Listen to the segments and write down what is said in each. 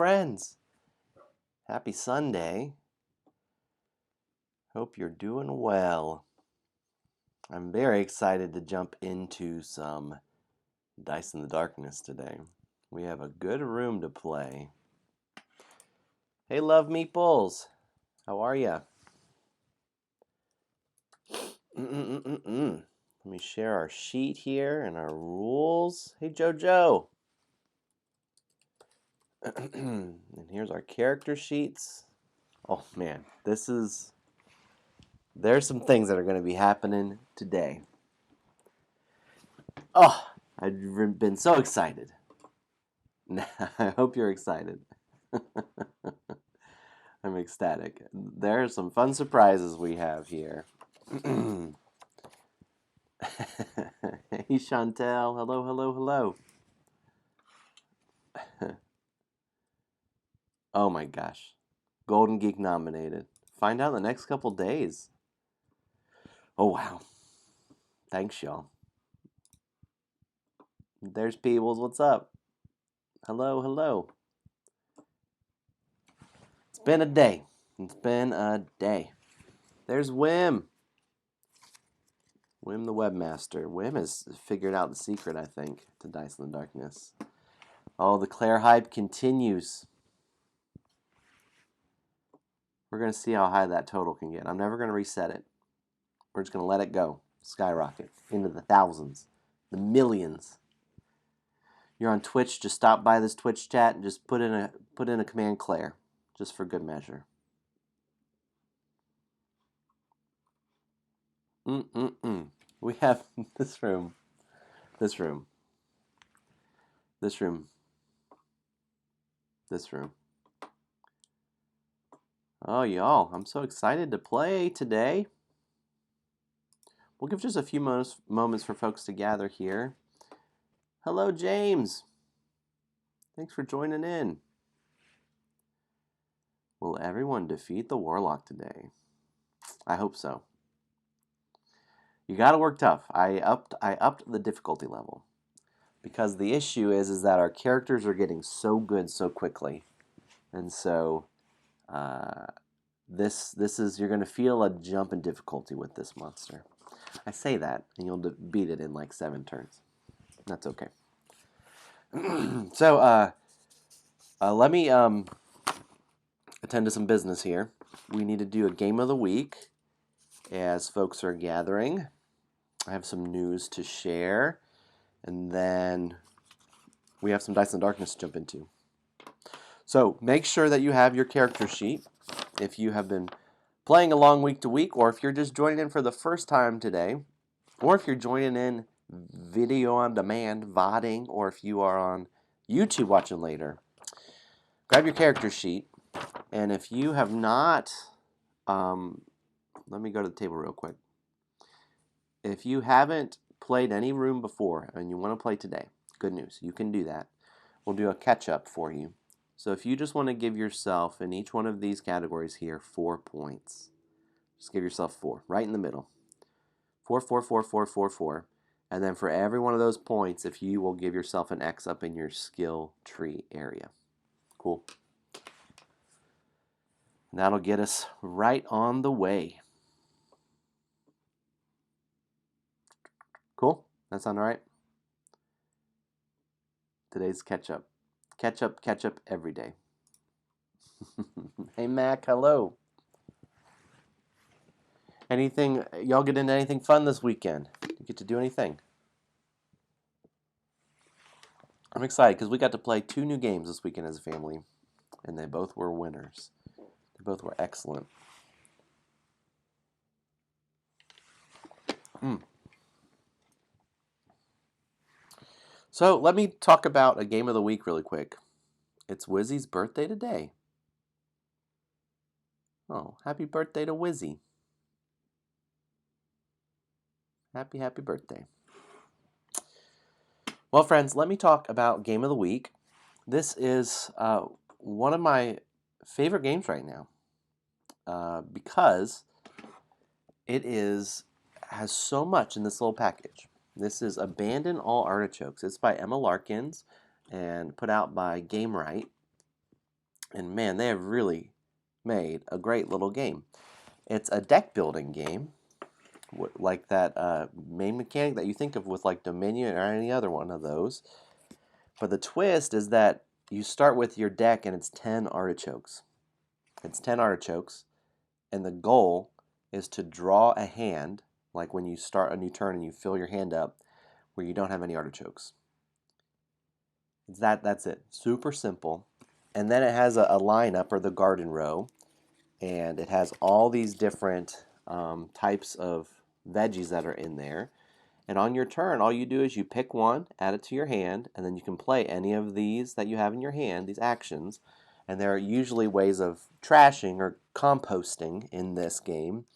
friends. Happy Sunday. Hope you're doing well. I'm very excited to jump into some Dice in the Darkness today. We have a good room to play. Hey, Love Meatballs. How are ya? Let me share our sheet here and our rules. Hey, JoJo. And here's our character sheets. Oh man, there's some things that are going to be happening today. Oh, I've been so excited. I hope you're excited. I'm ecstatic. There are some fun surprises we have here. Hey, Chantel. Hello, hello, hello. Oh my gosh. Golden Geek nominated. Find out in the next couple days. Oh, wow. Thanks, y'all. There's Peebles. What's up? Hello, hello. It's been a day. It's been a day. There's Wim. Wim the webmaster. Wim has figured out the secret, I think, to Dice in the Darkness. Oh, the Claire hype continues. We're going to see how high that total can get. I'm never going to reset it. We're just going to let it go. Skyrocket into the thousands, the millions. You're on Twitch, just stop by this Twitch chat and just put in a command Claire, just for good measure. We have this room. Oh, y'all, I'm so excited to play today. We'll give just a few moments for folks to gather here. Hello, James. Thanks for joining in. Will everyone defeat the Warlock today? I hope so. You gotta work tough. I upped the difficulty level. Because the issue is that our characters are getting so good so quickly. And so this is, you're going to feel a jump in difficulty with this monster. I say that, and you'll beat it in like 7 turns. That's okay. So let me attend to some business here. We need to do a game of the week as folks are gathering. I have some news to share. And then we have some Dice in the Darkness to jump into. So make sure that you have your character sheet. If you have been playing along week to week, or if you're just joining in for the first time today, or if you're joining in video on demand, VODing, or if you are on YouTube watching later, grab your character sheet. And if you have not, let me go to the table real quick. If you haven't played any room before and you want to play today, good news, you can do that. We'll do a catch-up for you. So if you just want to give yourself, in each one of these categories here, 4 points. Just give yourself 4, right in the middle. 4, 4, 4, 4, 4, 4. And then for every one of those points, if you will give yourself an X up in your skill tree area. Cool. And that'll get us right on the way. Cool? That sound all right? Today's catch-up. Catch-up every day. Hey, Mac, hello. Anything, y'all get into anything fun this weekend? You get to do anything? I'm excited because we got to play 2 new games this weekend as a family, and they both were winners. They both were excellent. So let me talk about a game of the week really quick. It's Wizzy's birthday today. Oh, happy birthday to Wizzy. Happy birthday. Well, friends, let me talk about game of the week. This is one of my favorite games right now because it has so much in this little package. This is Abandon All Artichokes. It's by Emma Larkins and put out by Game Right. And man, they have really made a great little game. It's a deck building game, like that main mechanic that you think of with like Dominion or any other one of those. But the twist is that you start with your deck and it's 10 artichokes. It's 10 artichokes, and the goal is to draw a hand, like when you start a new turn and you fill your hand up, where you don't have any artichokes. That's it. Super simple. And then it has a lineup, or the garden row, and it has all these different types of veggies that are in there. And on your turn, all you do is you pick one, add it to your hand, and then you can play any of these that you have in your hand, these actions. And there are usually ways of trashing or composting in this game,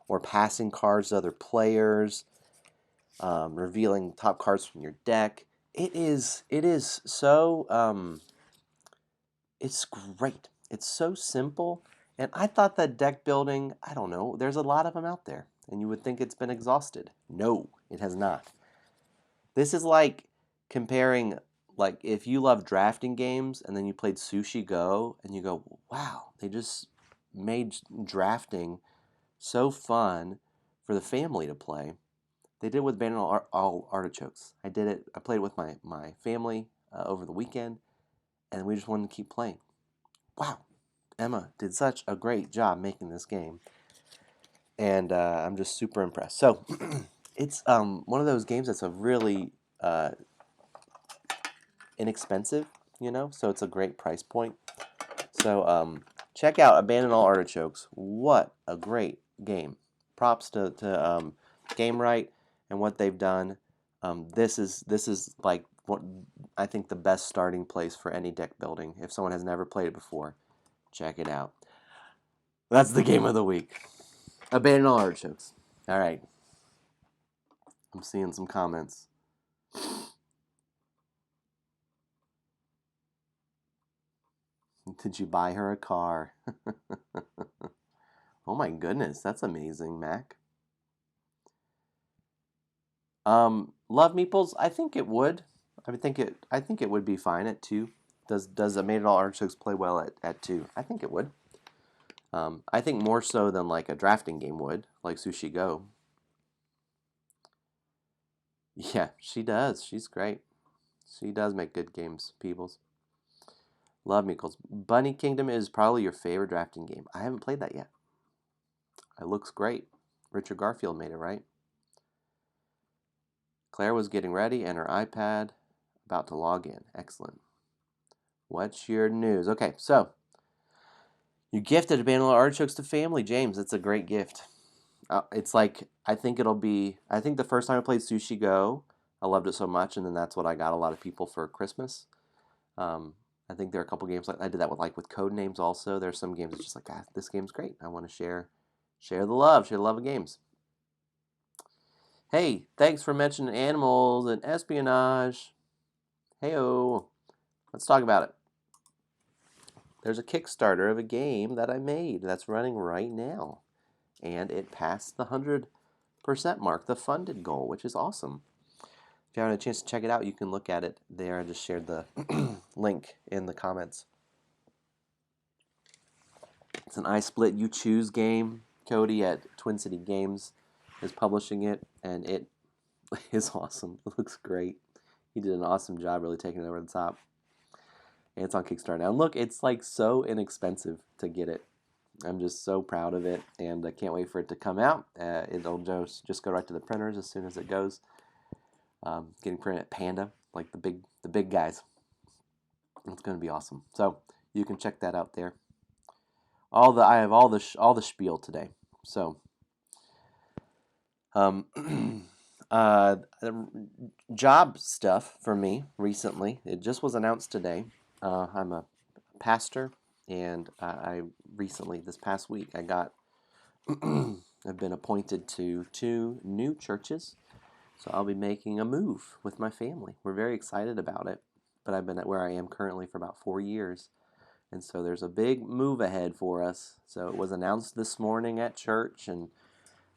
or passing cards to other players, revealing top cards from your deck. It is so it's great. It's so simple. And I thought that deck building, I don't know, there's a lot of them out there. And you would think it's been exhausted. No, it has not. This is like comparing, like, if you love drafting games and then you played Sushi Go and you go, wow, they just made drafting so fun for the family to play. They did it with Banana all Artichokes. I played it with my family over the weekend, and we just wanted to keep playing. Wow, Emma did such a great job making this game, and I'm just super impressed. So it's one of those games that's a really inexpensive, so it's a great price point. So check out Abandon All Artichokes. What a great game. Props to Game Right and what they've done. This is like what I think the best starting place for any deck building. If someone has never played it before, check it out. That's the game of the week. Abandon All Artichokes. All right. I'm seeing some comments. Did you buy her a car? Oh my goodness, that's amazing, Mac. Love Meeples, I think it would. I think it would be fine at 2. Does Abandon All Artichokes play well at 2? I think it would. I think more so than like a drafting game would, like Sushi Go. Yeah, she does. She's great. She does make good games, Peebles. Love Meeples. Bunny Kingdom is probably your favorite drafting game. I haven't played that yet. It looks great. Richard Garfield made it, right? Claire was getting ready and her iPad about to log in. Excellent. What's your news? Okay, so you gifted Abandoned Artichokes to family, James. It's a great gift. It's like, I think the first time I played Sushi Go, I loved it so much, and then that's what I got a lot of people for Christmas. I think there are a couple games like I did that with Code Names also. There's some games that's just like, this game's great. I want to share the love of games. Hey, thanks for mentioning animals and espionage. Hey-oh. Let's talk about it. There's a Kickstarter of a game that I made that's running right now. And it passed the 100% mark, the funded goal, which is awesome. If you haven't had a chance to check it out, you can look at it there. I just shared the link in the comments. It's an I Split You Choose game. Cody at Twin City Games is publishing it, and it is awesome. It looks great. He did an awesome job really taking it over the top. And it's on Kickstarter now. And look, it's like so inexpensive to get it. I'm just so proud of it, and I can't wait for it to come out. It'll just go right to the printers as soon as it goes. Getting printed at Panda, like the big guys. It's going to be awesome. So you can check that out there. I have all the spiel today. So job stuff for me recently. It just was announced today. I'm a pastor, and I recently, this past week, I've been appointed to 2 new churches. So I'll be making a move with my family. We're very excited about it, but I've been at where I am currently for about 4 years. And so there's a big move ahead for us. So it was announced this morning at church, and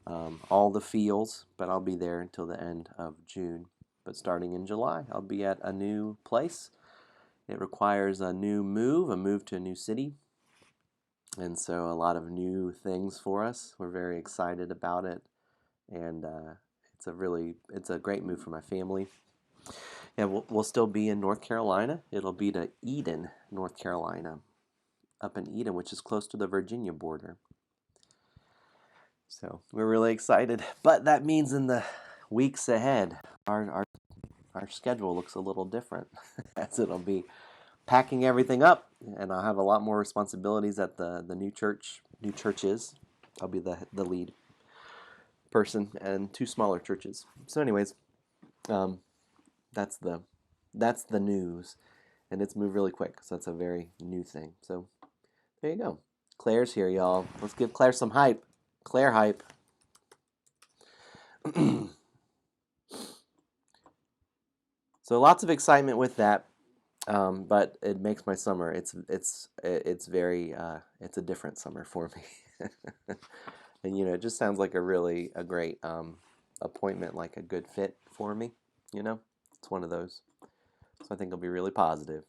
all the feels, but I'll be there until the end of June. But starting in July, I'll be at a new place, It requires a move to a new city. And so a lot of new things for us. We're very excited about it. And it's a great move for my family. And we'll still be in North Carolina. It'll be to Eden, North Carolina, up in Eden, which is close to the Virginia border. So we're really excited. But that means in the weeks ahead, our schedule looks a little different, as it'll be packing everything up, and I'll have a lot more responsibilities at the new churches. I'll be the lead person, and 2 smaller churches. So anyways, that's the news, and it's moved really quick, so that's a very new thing. So there you go. Claire's here, y'all. Let's give Claire some hype. Claire hype. So lots of excitement with that, but it makes my summer. It's a different summer for me, and it just sounds like a great appointment, like a good fit for me. It's one of those. So I think it'll be really positive.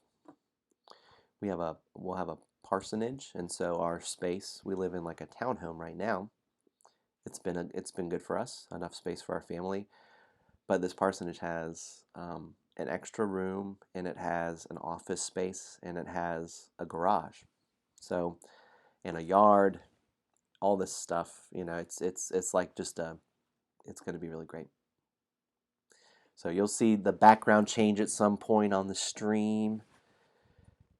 We'll have a parsonage, and so our space, we live in like a townhome right now. It's been good for us, enough space for our family, but this parsonage has an extra room, and it has an office space, and it has a garage, so, and a yard, all this stuff. It's like it's going to be really great. So you'll see the background change at some point on the stream.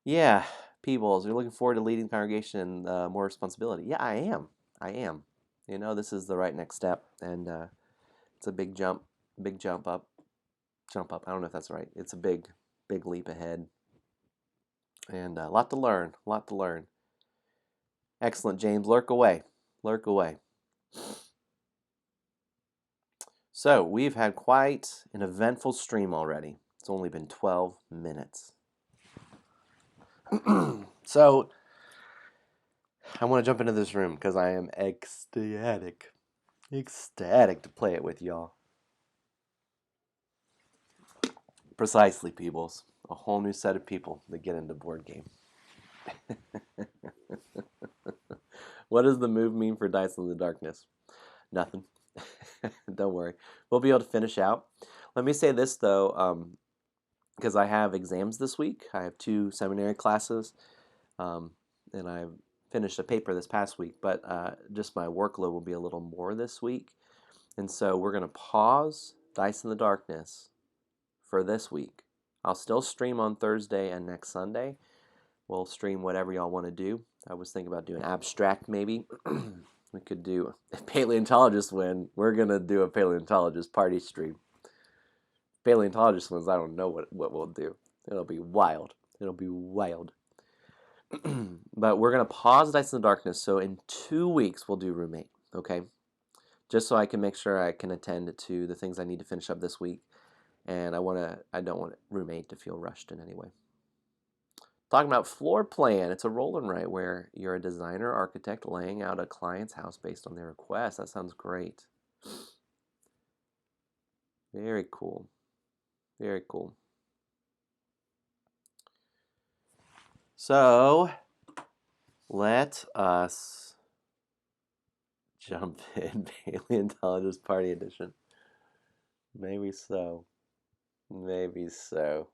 Yeah, people, so you're looking forward to leading the congregation and more responsibility. Yeah, I am. This is the right next step, and it's a big jump up. I don't know if that's right. It's a big leap ahead, and a lot to learn. Excellent, James. Lurk away. So we've had quite an eventful stream already. It's only been 12 minutes. So I want to jump into this room because I am ecstatic to play it with y'all. Precisely, peoples. A whole new set of people that get into board game. What does the move mean for Dice in the Darkness? Nothing. Don't worry. We'll be able to finish out. Let me say this, though, because I have exams this week. I have 2 seminary classes, and I've finished a paper this past week, but just my workload will be a little more this week. And so we're going to pause Dice in the Darkness for this week. I'll still stream on Thursday and next Sunday. We'll stream whatever y'all want to do. I was thinking about doing abstract, maybe. We could do a paleontologist win. We're going to do a paleontologist party stream. Paleontologist wins, I don't know what we'll do. It'll be wild. But we're going to pause Dice in the Darkness, so in 2 weeks we'll do roommate, okay? Just so I can make sure I can attend to the things I need to finish up this week. And I don't want roommate to feel rushed in any way. Talking about floor plan, it's a roll and write where you're a designer, architect laying out a client's house based on their request. That sounds great. Very cool. So, let us jump in. Paleontologist Party Edition. Maybe so. Maybe so.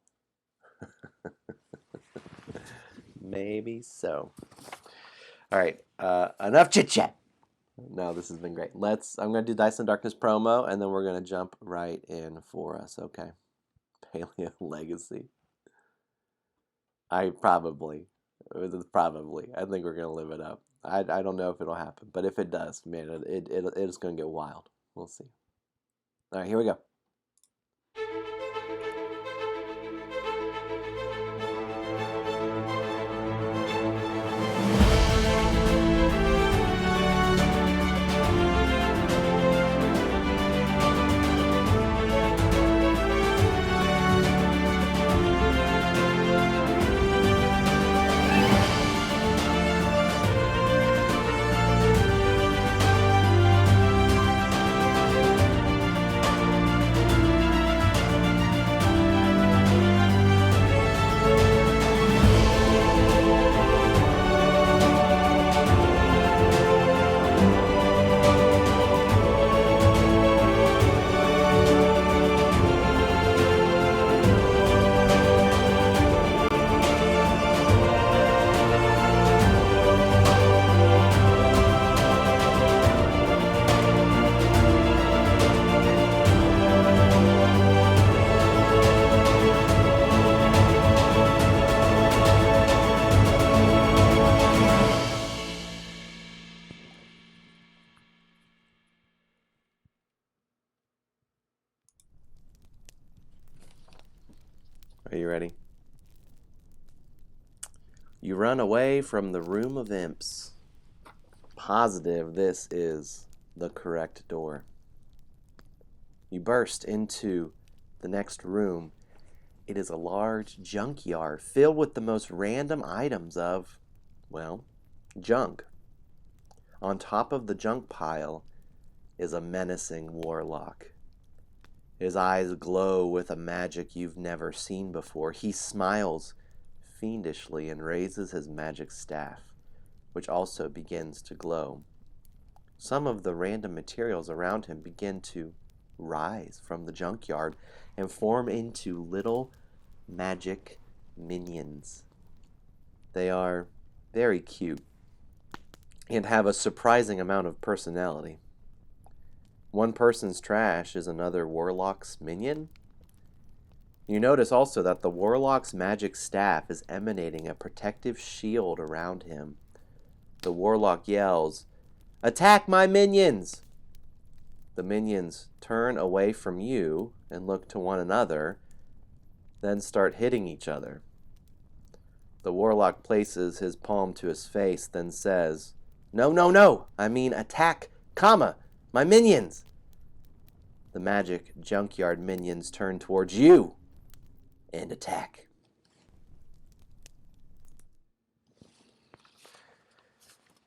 All right, enough chit chat. No, this has been great. I'm going to do Dice in Darkness promo, and then we're going to jump right in for us, okay? Paleo Legacy. I think we're going to live it up. I don't know if it'll happen, but if it does, man, it's going to get wild. We'll see. All right, here we go. Are you ready? You run away from the room of imps. Positive this is the correct door. You burst into the next room. It is a large junkyard filled with the most random items of, well, junk. On top of the junk pile is a menacing warlock. His eyes glow with a magic you've never seen before. He smiles fiendishly and raises his magic staff, which also begins to glow. Some of the random materials around him begin to rise from the junkyard and form into little magic minions. They are very cute and have a surprising amount of personality. One person's trash is another warlock's minion. You notice also that the warlock's magic staff is emanating a protective shield around him. The warlock yells, "Attack my minions!" The minions turn away from you and look to one another, then start hitting each other. The warlock places his palm to his face, then says, No, I mean attack, my minions!" The magic junkyard minions turn towards you and attack.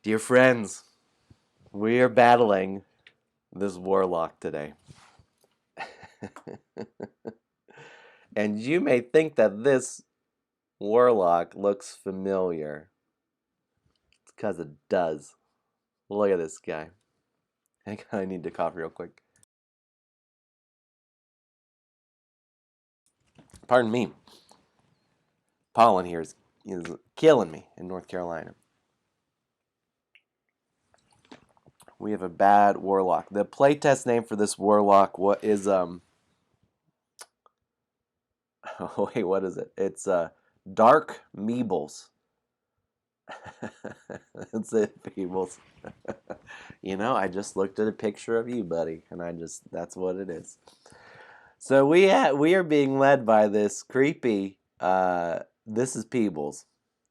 Dear friends, we are battling this warlock today. And you may think that this warlock looks familiar. It's because it does. Look at this guy. I need to cough real quick. Pardon me. Pollen here is killing me in North Carolina. We have a bad warlock. The playtest name for this warlock is oh wait, what is it? It's Dark Meebles. That's it, Meebles. I just looked at a picture of you, buddy, and that's what it is. So we are being led by this creepy this is Peebles.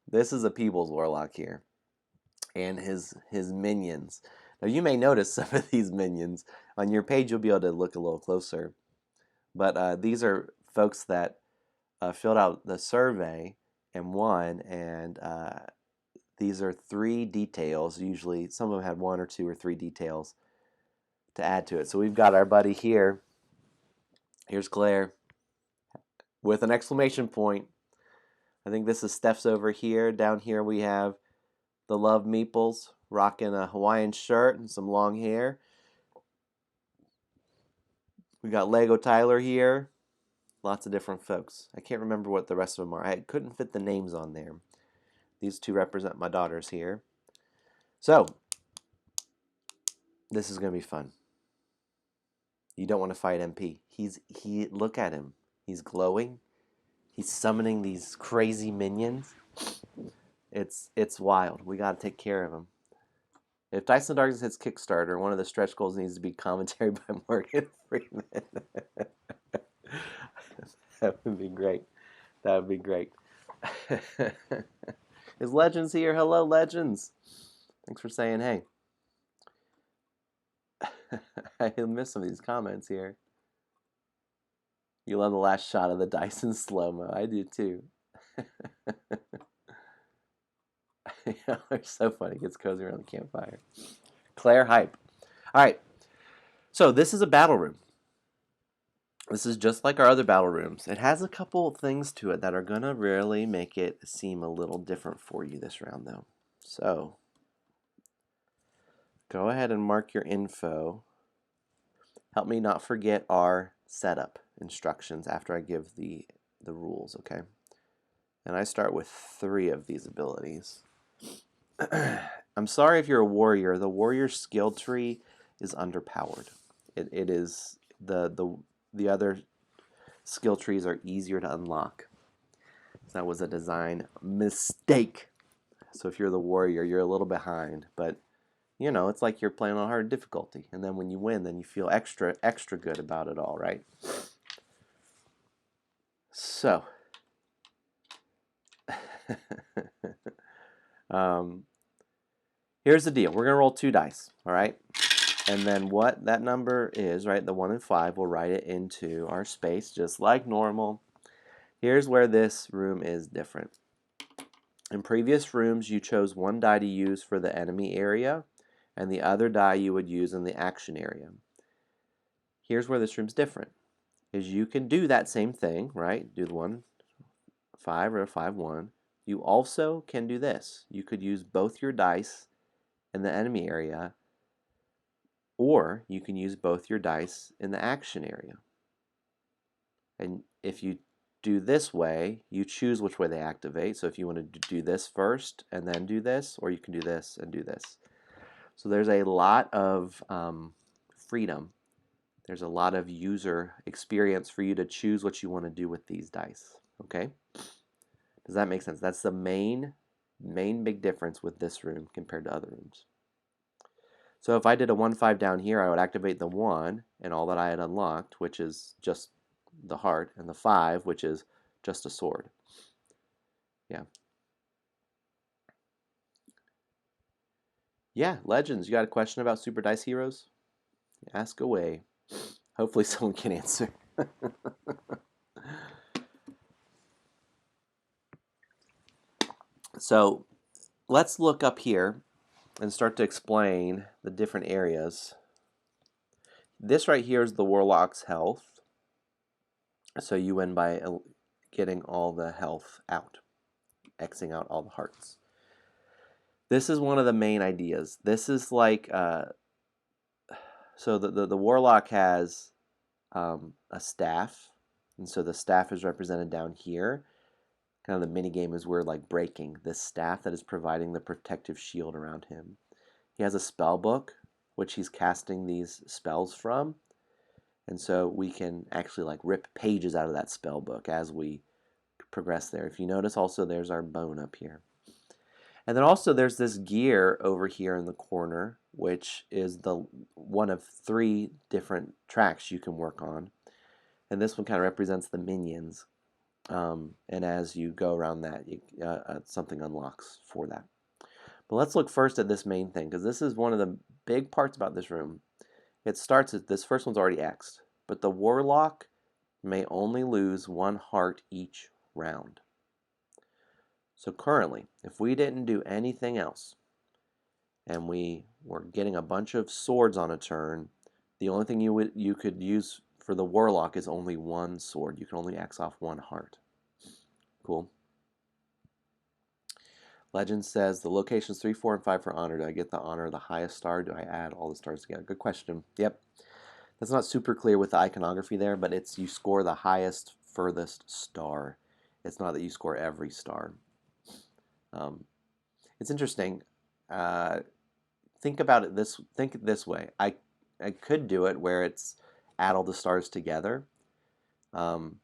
This is a Peebles warlock here. And his minions. Now you may notice some of these minions. On your page you'll be able to look a little closer. But these are folks that filled out the survey and won, and these are 3 details. Usually some of them had 1 or 2 or 3 details to add to it. So we've got our buddy here. Here's Claire with an exclamation point. I think this is Steph's over here. Down here we have the Love Meeples rocking a Hawaiian shirt and some long hair. We got Lego Tyler here. Lots of different folks. I can't remember what the rest of them are. I couldn't fit the names on there. These 2 represent my daughters here. So, this is going to be fun. You don't want to fight MP. Look at him. He's glowing. He's summoning these crazy minions. It's wild. We got to take care of him. If Dice in the Darkness hits Kickstarter, one of the stretch goals needs to be commentary by Morgan Freeman. That would be great. That would be great. Is Legends here? Hello, Legends. Thanks for saying hey. I missed some of these comments here. You love the last shot of the dice in slow-mo. I do too. They're so funny. It gets cozy around the campfire. Claire hype. All right. So this is a battle room. This is just like our other battle rooms. It has a couple things to it that are going to really make it seem a little different for you this round, though. So go ahead and mark your info. Help me not forget our setup instructions after I give the rules, okay? And I start with 3 of these abilities. I'm sorry if you're a warrior. The warrior skill tree is underpowered. It is the other skill trees are easier to unlock. That was a design mistake. So if you're the warrior, you're a little behind, but it's like you're playing on hard difficulty, and then when you win, then you feel extra good about it all, right? So Here's the deal. We're going to roll 2 dice, all right? And then what that number is, right, the 1 and 5, we'll write it into our space just like normal. Here's where this room is different. In previous rooms, you chose 1 die to use for the enemy area and the other die you would use in the action area. Here's where this room's different, is you can do that same thing, right? Do the 1, 5 or a 5, 1. You also can do this. You could use both your dice in the enemy area, or you can use both your dice in the action area. And if you do this way, you choose which way they activate. So if you want to do this first and then do this, or you can do this and do this. So there's a lot of freedom. There's a lot of user experience for you to choose what you want to do with these dice. Okay? Does that make sense? That's the main big difference with this room compared to other rooms. So if I did a 1, 5 down here, I would activate the 1 and all that I had unlocked, which is just the heart, and the 5, which is just a sword. Yeah. Yeah, Legends, you got a question about Super Dice Heroes? Ask away. Hopefully someone can answer. So let's look up here and start to explain the different areas. This right here is the Warlock's health. So you win by getting all the health out, Xing out all the hearts. This is one of the main ideas. This is like, so the Warlock has a staff, and so the staff is represented down here. Kind of the mini game is we're like breaking this staff that is providing the protective shield around him. He has a spell book, which he's casting these spells from, and so we can actually like rip pages out of that spell book as we progress there. If you notice also there's our bone up here. And then also there's this gear over here in the corner, which is the one of 3 different tracks you can work on. And this one kind of represents the minions. And as you go around that, something unlocks for that. But let's look first at this main thing, because this is one of the big parts about this room. It starts at this first one's already X'd, but the Warlock may only lose 1 heart each round. So currently, if we didn't do anything else, and we were getting a bunch of swords on a turn, the only thing you could use for the Warlock is only 1 sword. You can only X off 1 heart. Cool. Legend says the locations 3, 4, and 5 for honor. Do I get the honor of the highest star? Do I add all the stars together? Good question. Yep. That's not super clear with the iconography there, but it's you score the highest, furthest star. It's not that you score every star. It's interesting. Think about it this way. I could do it where it's add all the stars together, and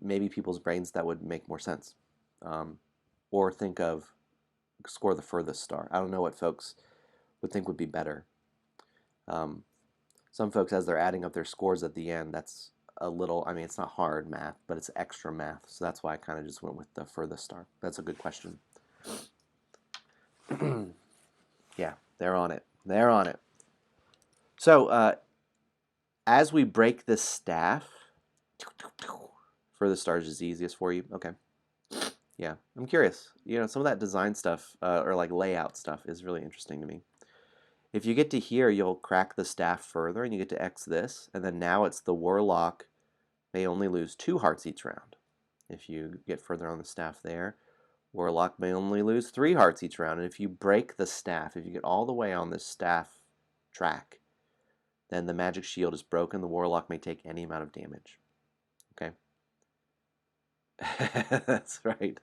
maybe people's brains that would make more sense, or think of score the furthest star. I don't know what folks would think would be better. Some folks, as they're adding up their scores at the end, that's a little, I mean, it's not hard math, but it's extra math, so that's why I kind of just went with the furthest star. That's a good question. Yeah, they're on it. They're on it. So, as we break this staff, furthest stars is the easiest for you. Okay. Yeah, I'm curious. You know, some of that design stuff, or like layout stuff, is really interesting to me. If you get to here, you'll crack the staff further, and you get to X this, and then now it's the Warlock may only lose 2 hearts each round. If you get further on the staff there, Warlock may only lose 3 hearts each round. And if you break the staff, if you get all the way on this staff track, then the magic shield is broken. The Warlock may take any amount of damage. Okay? That's right.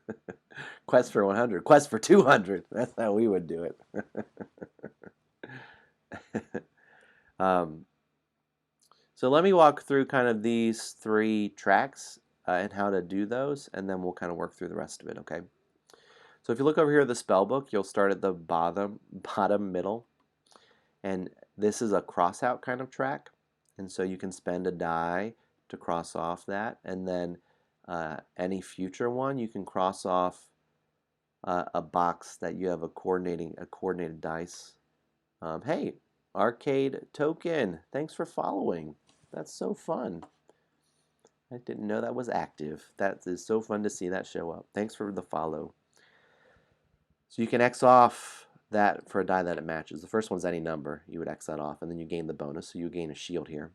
Quest for 100. Quest for 200. That's how we would do it. So let me walk through kind of these 3 tracks and how to do those, and then we'll kind of work through the rest of it, okay? So if you look over here at the spell book, you'll start at the bottom middle, and this is a cross-out kind of track, and so you can spend a die to cross off that, and then any future one, you can cross off a box that you have a coordinated dice. Hey, Arcade Token, thanks for following. That's so fun. I didn't know that was active. That is so fun to see that show up. Thanks for the follow. So you can X off that for a die that it matches. The first one's any number. You would X that off, and then you gain the bonus, so you gain a shield here.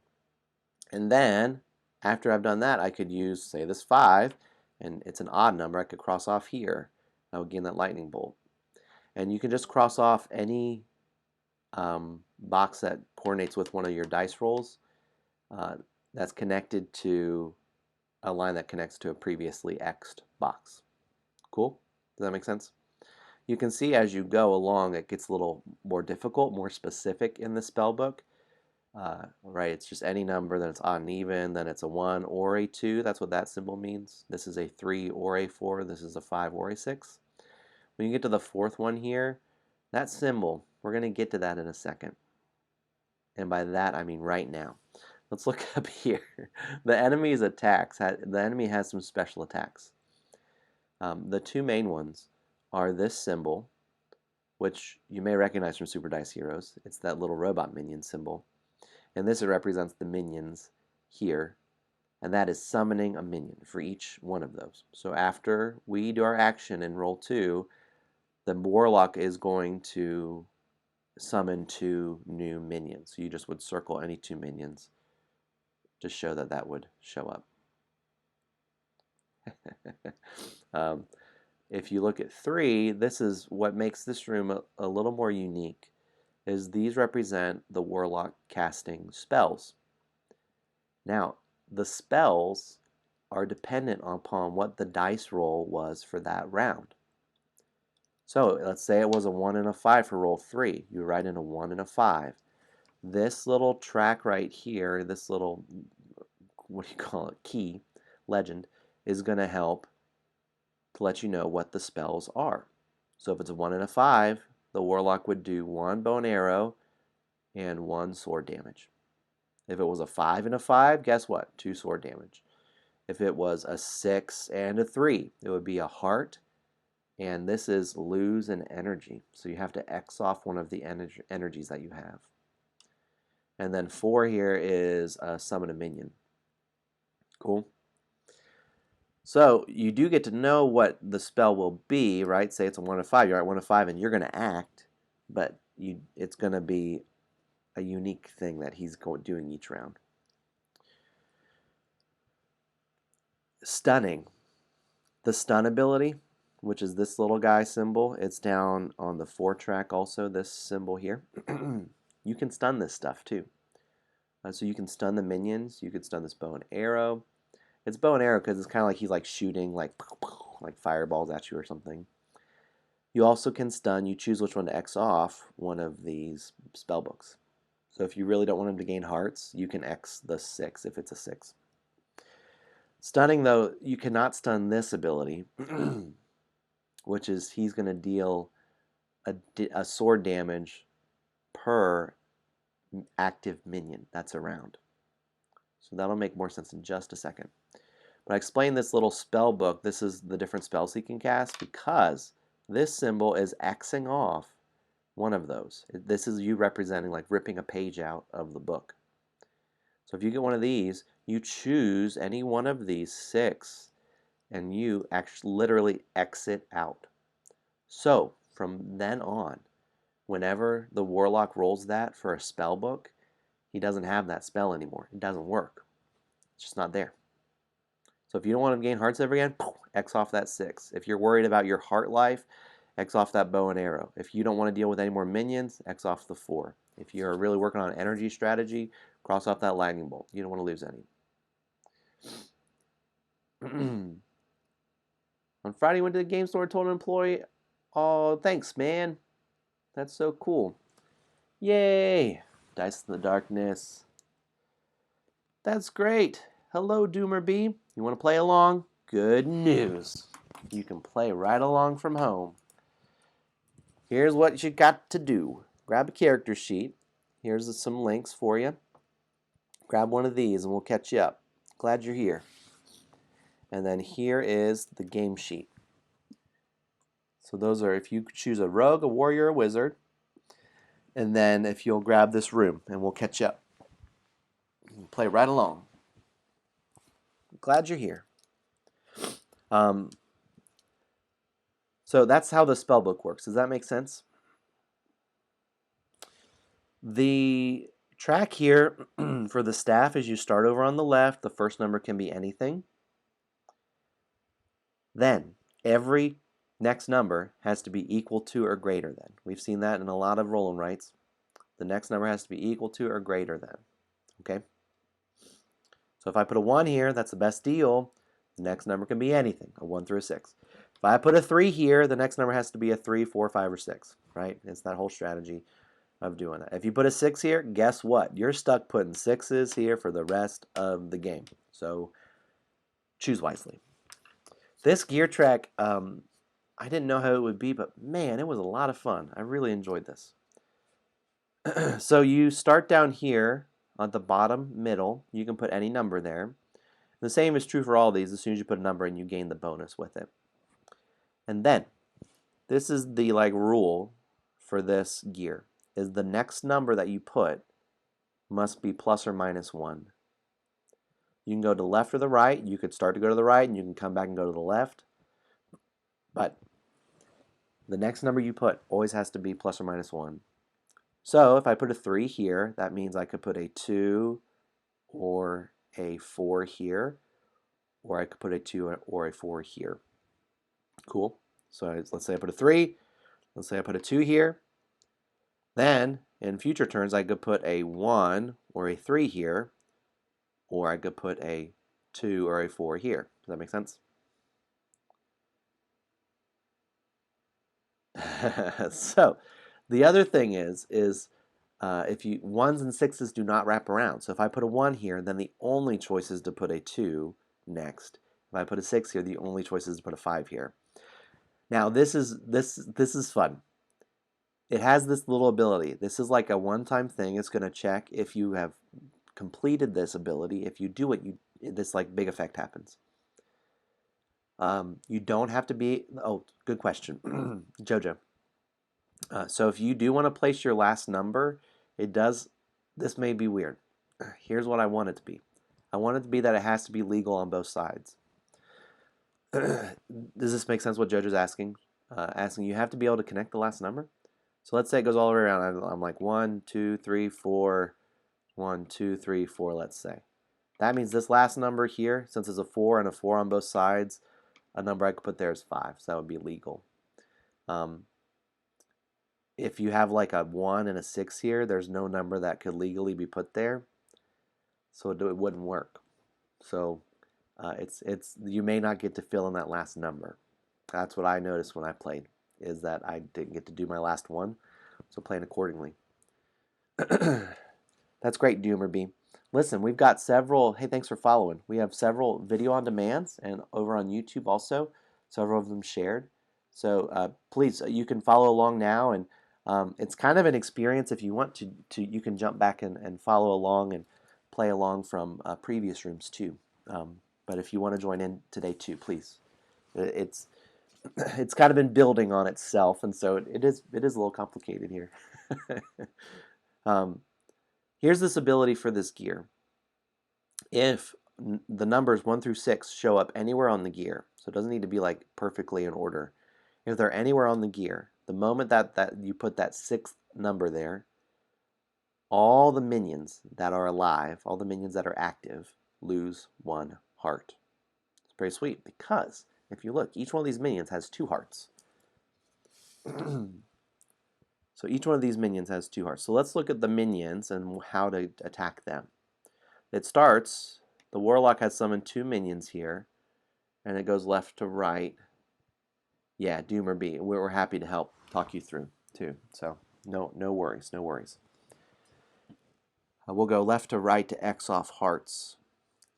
And then, after I've done that, I could use, say, this 5, and it's an odd number. I could cross off here. I would gain that lightning bolt. And you can just cross off any box that coordinates with one of your dice rolls that's connected to a line that connects to a previously X'd box. Cool? Does that make sense? You can see as you go along, it gets a little more difficult, more specific in the spell book. Right, it's just any number, then it's odd and even, then it's a 1 or a 2. That's what that symbol means. This is a 3 or a 4. This is a 5 or a 6. When you get to the fourth one here, that symbol, we're going to get to that in a second. And by that, I mean right now. Let's look up here. The enemy's attacks, the enemy has some special attacks. The two main ones are this symbol, which you may recognize from Super Dice Heroes. It's that little robot minion symbol. And this represents the minions here. And that is summoning a minion for each one of those. So after we do our action in roll 2, the warlock is going to summon 2 new minions. So you just would circle any 2 minions to show that that would show up. If you look at 3, this is what makes this room a little more unique, is these represent the warlock casting spells. Now, the spells are dependent upon what the dice roll was for that round. So let's say it was a 1 and a 5 for roll 3. You write in a 1 and a 5. This little track right here, this little, what do you call it, key, legend, is going to help to let you know what the spells are. So if it's a 1 and a 5, the warlock would do 1 bow and arrow and 1 sword damage. If it was a 5 and a 5, guess what? 2 sword damage. If it was a 6 and a 3, it would be a heart, and this is lose an energy. So you have to X off one of the energies that you have. And then 4 here is summon a minion. Cool? So you do get to know what the spell will be, right? Say it's a 1 to 5. You're at 1 to 5 and you're going to act, but it's going to be a unique thing that he's doing each round. Stunning. The stun ability, which is this little guy symbol, it's down on the 4 track also, this symbol here. You can stun this stuff too. So you can stun the minions, you could stun this bow and arrow. It's bow and arrow because it's kind of like he's like shooting like fireballs at you or something. You also can stun, you choose which one to X off one of these spell books. So if you really don't want him to gain hearts, you can X the 6 if it's a 6. Stunning, though, you cannot stun this ability, which is he's going to deal a sword damage per active minion that's around. So that'll make more sense in just a second. But I explained this little spell book. This is the different spells he can cast because this symbol is Xing off one of those. This is you representing like ripping a page out of the book. So if you get one of these, you choose any one of these 6 and you actually literally exit out. So from then on, whenever the warlock rolls that for a spell book, he doesn't have that spell anymore. It doesn't work. It's just not there. So if you don't want to gain hearts ever again, X off that 6. If you're worried about your heart life, X off that bow and arrow. If you don't want to deal with any more minions, X off the 4. If you're really working on an energy strategy, cross off that lightning bolt. You don't want to lose any. On Friday, went to the game store, told an employee, "Oh, thanks, man. That's so cool. Yay. Dice in the darkness. That's great. Hello, Doomer B. You want to play along? Good news. You can play right along from home. Here's what you got to do. Grab a character sheet. Here's some links for you. Grab one of these and we'll catch you up. Glad you're here. And then here is the game sheet. So those are, if you choose a rogue, a warrior, a wizard, and then if you'll grab this room, and we'll catch up. Play right along. Glad you're here. So that's how the spellbook works. Does that make sense? The track here for the staff is you start over on the left. The first number can be anything. Then every next number has to be equal to or greater than. We've seen that in a lot of roll and writes. The next number has to be equal to or greater than. Okay? So if I put a 1 here, that's the best deal. The next number can be anything, a 1 through a 6. If I put a 3 here, the next number has to be a 3, 4, 5, or 6, right? It's that whole strategy of doing it. If you put a 6 here, guess what? You're stuck putting 6s here for the rest of the game. So choose wisely. This gear track, I didn't know how it would be, but man, it was a lot of fun. I really enjoyed this. So you start down here at the bottom middle. You can put any number there. The same is true for all these. As soon as you put a number in, you gain the bonus with it. And then, this is the rule for this gear, is the next number that you put must be plus or minus 1. You can go to the left or the right. You could start to go to the right, and you can come back and go to the left. But the next number you put always has to be plus or minus 1. So if I put a 3 here, that means I could put a 2 or a 4 here, or I could put a 2 or a 4 here. Cool. So let's say I put a 3. Let's say I put a 2 here. Then, in future turns, I could put a 1 or a 3 here, or I could put a 2 or a 4 here. Does that make sense? So, the other thing is if you 1s and 6s do not wrap around. So if I put a 1 here, then the only choice is to put a 2 next. If I put a 6 here, the only choice is to put a 5 here. Now this is fun. It has this little ability. This is like a one-time thing. It's going to check if you have completed this ability. If you do it, this big effect happens. You don't have to be. Oh, good question, Jojo. So if you do want to place your last number, this may be weird. Here's what I want it to be. I want it to be that it has to be legal on both sides. Does this make sense what Jojo's asking? Asking you have to be able to connect the last number. So let's say it goes all the way around. I'm like 1, 2, 3, 4, 1, 2, 3, 4, let's say. That means this last number here, since it's a 4 and a 4 on both sides, a number I could put there is 5, so that would be legal. If you have like a 1 and a 6 here, there's no number that could legally be put there, so it wouldn't work. So you may not get to fill in that last number. That's what I noticed when I played, is that I didn't get to do my last one, so playing accordingly. That's great, Doomer B. Listen, we've got several, hey, thanks for following. We have several video on demands and over on YouTube also, several of them shared. So please, you can follow along now, and it's kind of an experience. If you want to you can jump back and follow along and play along from previous rooms too. But if you want to join in today too, please. It's kind of been building on itself, and so it is a little complicated here. Here's this ability for this gear. If the numbers 1 through 6 show up anywhere on the gear, so it doesn't need to be like perfectly in order. If they're anywhere on the gear, the moment that you put that 6th number there, all the minions that are alive, all the minions that are active, lose 1 heart. It's pretty sweet, because if you look, each one of these minions has 2 hearts. So each one of these minions has 2 hearts. So let's look at the minions and how to attack them. It starts, the Warlock has summoned 2 minions here, and it goes left to right. Yeah, Doomer B. We're happy to help talk you through too. So no worries, no worries. We'll go left to right to X off hearts.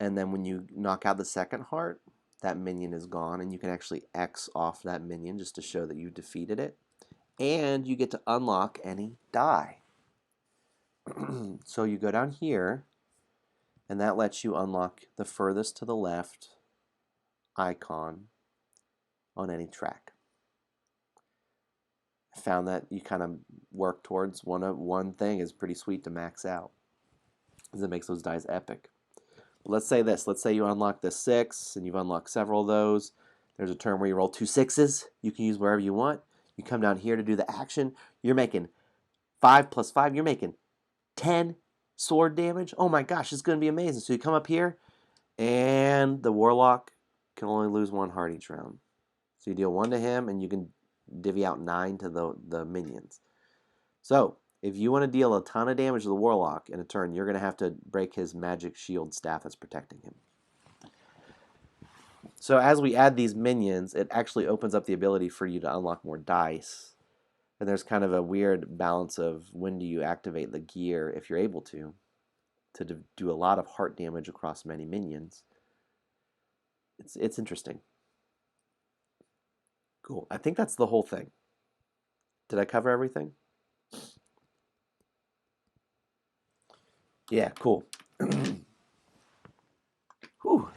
And then when you knock out the 2nd heart, that minion is gone, and you can actually X off that minion just to show that you defeated it. And you get to unlock any die. So you go down here, and that lets you unlock the furthest to the left icon on any track. I found that you kind of work towards one thing is pretty sweet to max out, because it makes those dice epic. Let's say this. Let's say you unlock the 6, and you've unlocked several of those. There's a turn where you roll 2 6s. You can use wherever you want. You come down here to do the action. You're making 5 plus 5. You're making 10 sword damage. Oh my gosh, it's going to be amazing. So you come up here, and the Warlock can only lose 1 heart each round. So you deal 1 to him, and you can divvy out 9 to the minions. So if you want to deal a ton of damage to the Warlock in a turn, you're going to have to break his magic shield staff that's protecting him. So as we add these minions, it actually opens up the ability for you to unlock more dice. And there's kind of a weird balance of when do you activate the gear, if you're able to do a lot of heart damage across many minions. It's interesting. Cool. I think that's the whole thing. Did I cover everything? Yeah, cool. Whew.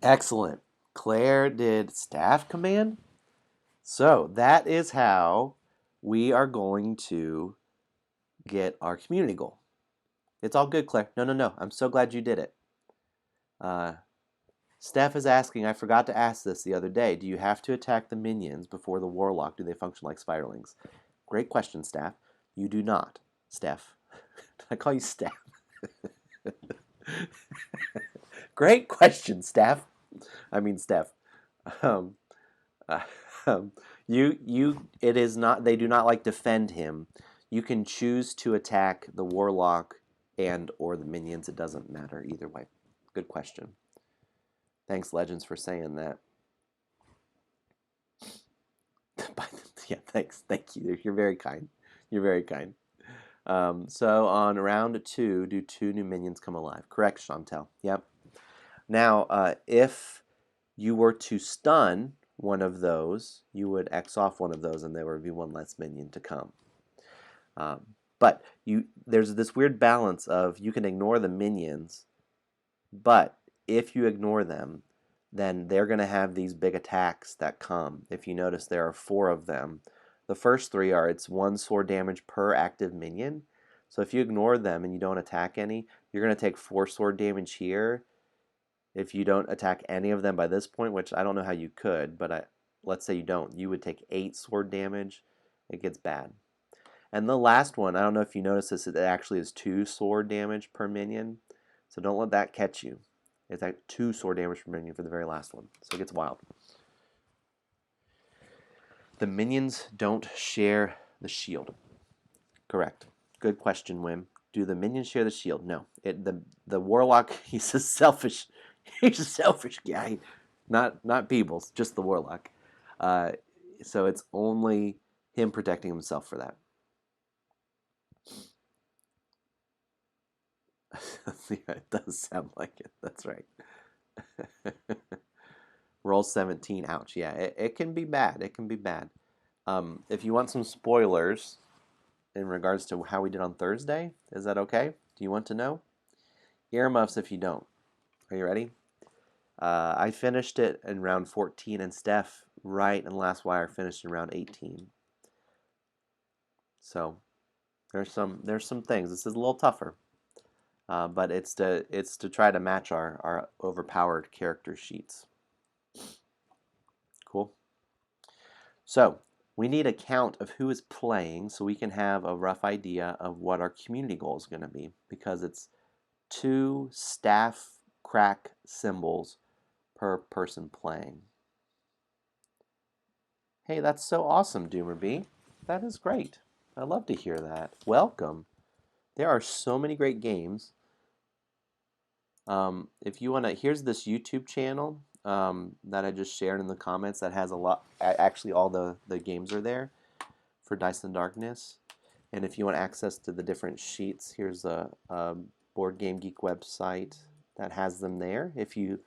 Excellent. Claire did staff command. So that is how we are going to get our community goal. It's all good, Claire. No. I'm so glad you did it. Steph is asking, I forgot to ask this the other day, do you have to attack the minions before the Warlock? Do they function like spiderlings? Great question, Steph. You do not, Steph. Did I call you Steph? Great question, Steph. I mean, Steph. It is not. They do not like defend him. You can choose to attack the Warlock and or the minions. It doesn't matter either way. Good question. Thanks, Legends, for saying that. Yeah, thanks. Thank you. You're very kind. You're very kind. So on round 2, do 2 new minions come alive? Correct, Chantel. Yep. Now, if you were to stun one of those, you would X off one of those, and there would be 1 less minion to come. But there's this weird balance of you can ignore the minions, but if you ignore them, then they're going to have these big attacks that come. If you notice, there are 4 of them. The first 3 are, it's 1 sword damage per active minion. So if you ignore them and you don't attack any, you're going to take 4 sword damage here. If you don't attack any of them by this point, which I don't know how you could, but let's say you don't, you would take 8 sword damage. It gets bad. And the last one, I don't know if you notice this, it actually is 2 sword damage per minion. So don't let that catch you. It's like 2 sword damage per minion for the very last one. So it gets wild. The minions don't share the shield. Correct. Good question, Wim. Do the minions share the shield? No. The Warlock, he's a selfish guy. Not Peebles, just the Warlock. So it's only him protecting himself for that. Yeah, it does sound like it. That's right. Roll 17. Ouch. Yeah, it can be bad. It can be bad. If you want some spoilers in regards to how we did on Thursday, is that okay? Do you want to know? Earmuffs if you don't. Are you ready? I finished it in round 14, and Steph, right and Last Wire finished in round 18. So there's some things. This is a little tougher. But it's to try to match our overpowered character sheets. Cool. So we need a count of who is playing so we can have a rough idea of what our community goal is going to be, because it's 2 staff crack symbols per person playing. Hey, that's so awesome, Doomerby. That is great. I love to hear that. Welcome. There are so many great games. If you want to, here's this YouTube channel that I just shared in the comments that has a lot, actually all the games are there for Dice and Darkness. And if you want access to the different sheets, here's a Board Game Geek website that has them there. If you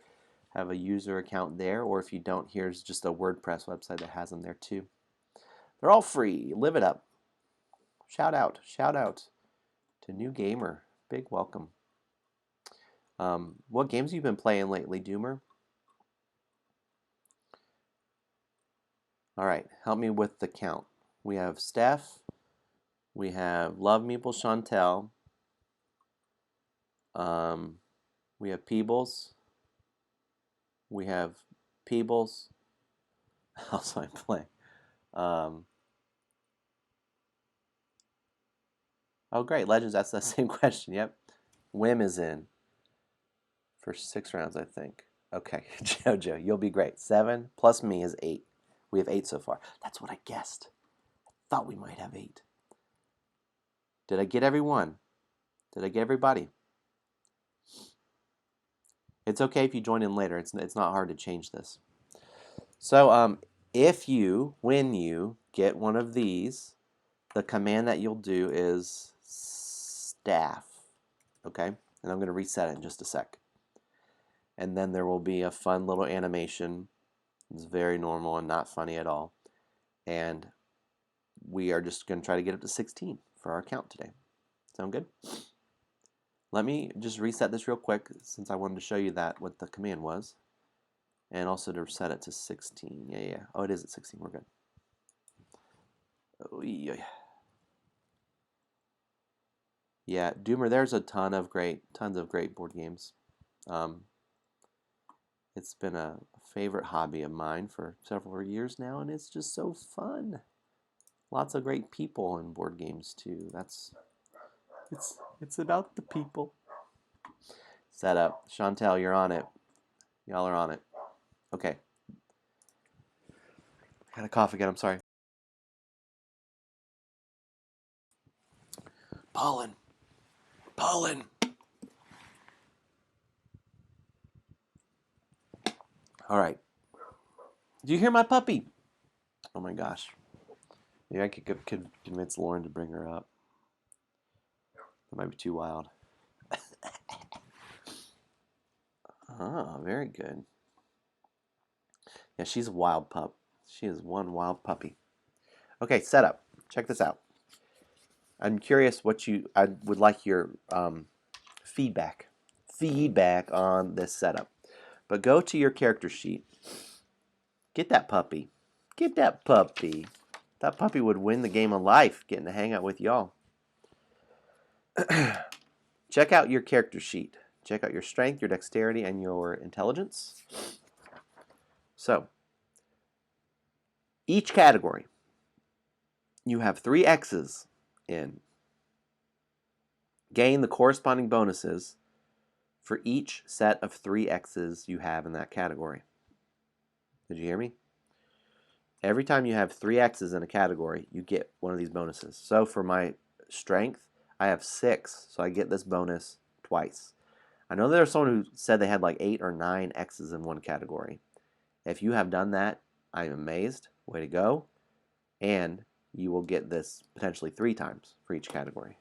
have a user account there, or if you don't, here's just a WordPress website that has them there too. They're all free. Live it up. Shout out to New Gamer. Big welcome. What games have you been playing lately, Doomer? All right, help me with the count. We have Steph. We have Love Meeple Chantel. We have Peebles. We have Peebles. How else am I playing? Oh, great. Legends, that's the same question. Yep. Wim is in for 6 rounds, I think. Okay, JoJo, you'll be great. 7 plus me is 8. We have 8 so far. That's what I guessed. I thought we might have 8. Did I get everyone? Did I get everybody? It's okay if you join in later. It's not hard to change this. So when you get one of these, the command that you'll do is staff. Okay? And I'm going to reset it in just a sec. And then there will be a fun little animation. It's very normal and not funny at all. And we are just going to try to get up to 16 for our count today. Sound good? Let me just reset this real quick since I wanted to show you what the command was. And also to set it to 16. Yeah. Oh, it is at 16. We're good. Oh, yeah. Yeah, Doomer, there's a tons of great board games. It's been a favorite hobby of mine for several years now, and it's just so fun. Lots of great people in board games too. It's about the people. Set up. Chantel, you're on it. Y'all are on it. Okay. I got a cough again, I'm sorry. Pollen. All right. Do you hear my puppy? Oh my gosh. Maybe I could convince Lauren to bring her up. That might be too wild. Ah, very good. Yeah, she's a wild pup. She is one wild puppy. Okay, setup. Check this out. I'm curious I would like your feedback on this setup. But go to your character sheet. Get that puppy. Get that puppy. That puppy would win the game of life getting to hang out with y'all. Check out your character sheet. Check out your strength, your dexterity, and your intelligence. So, each category, you have 3 X's in. Gain the corresponding bonuses for each set of 3 X's you have in that category. Did you hear me? Every time you have 3 X's in a category, you get one of these bonuses. So for my strength, I have 6, so I get this bonus twice. I know there's someone who said they had like 8 or 9 X's in one category. If you have done that, I'm amazed. Way to go. And you will get this potentially 3 times for each category.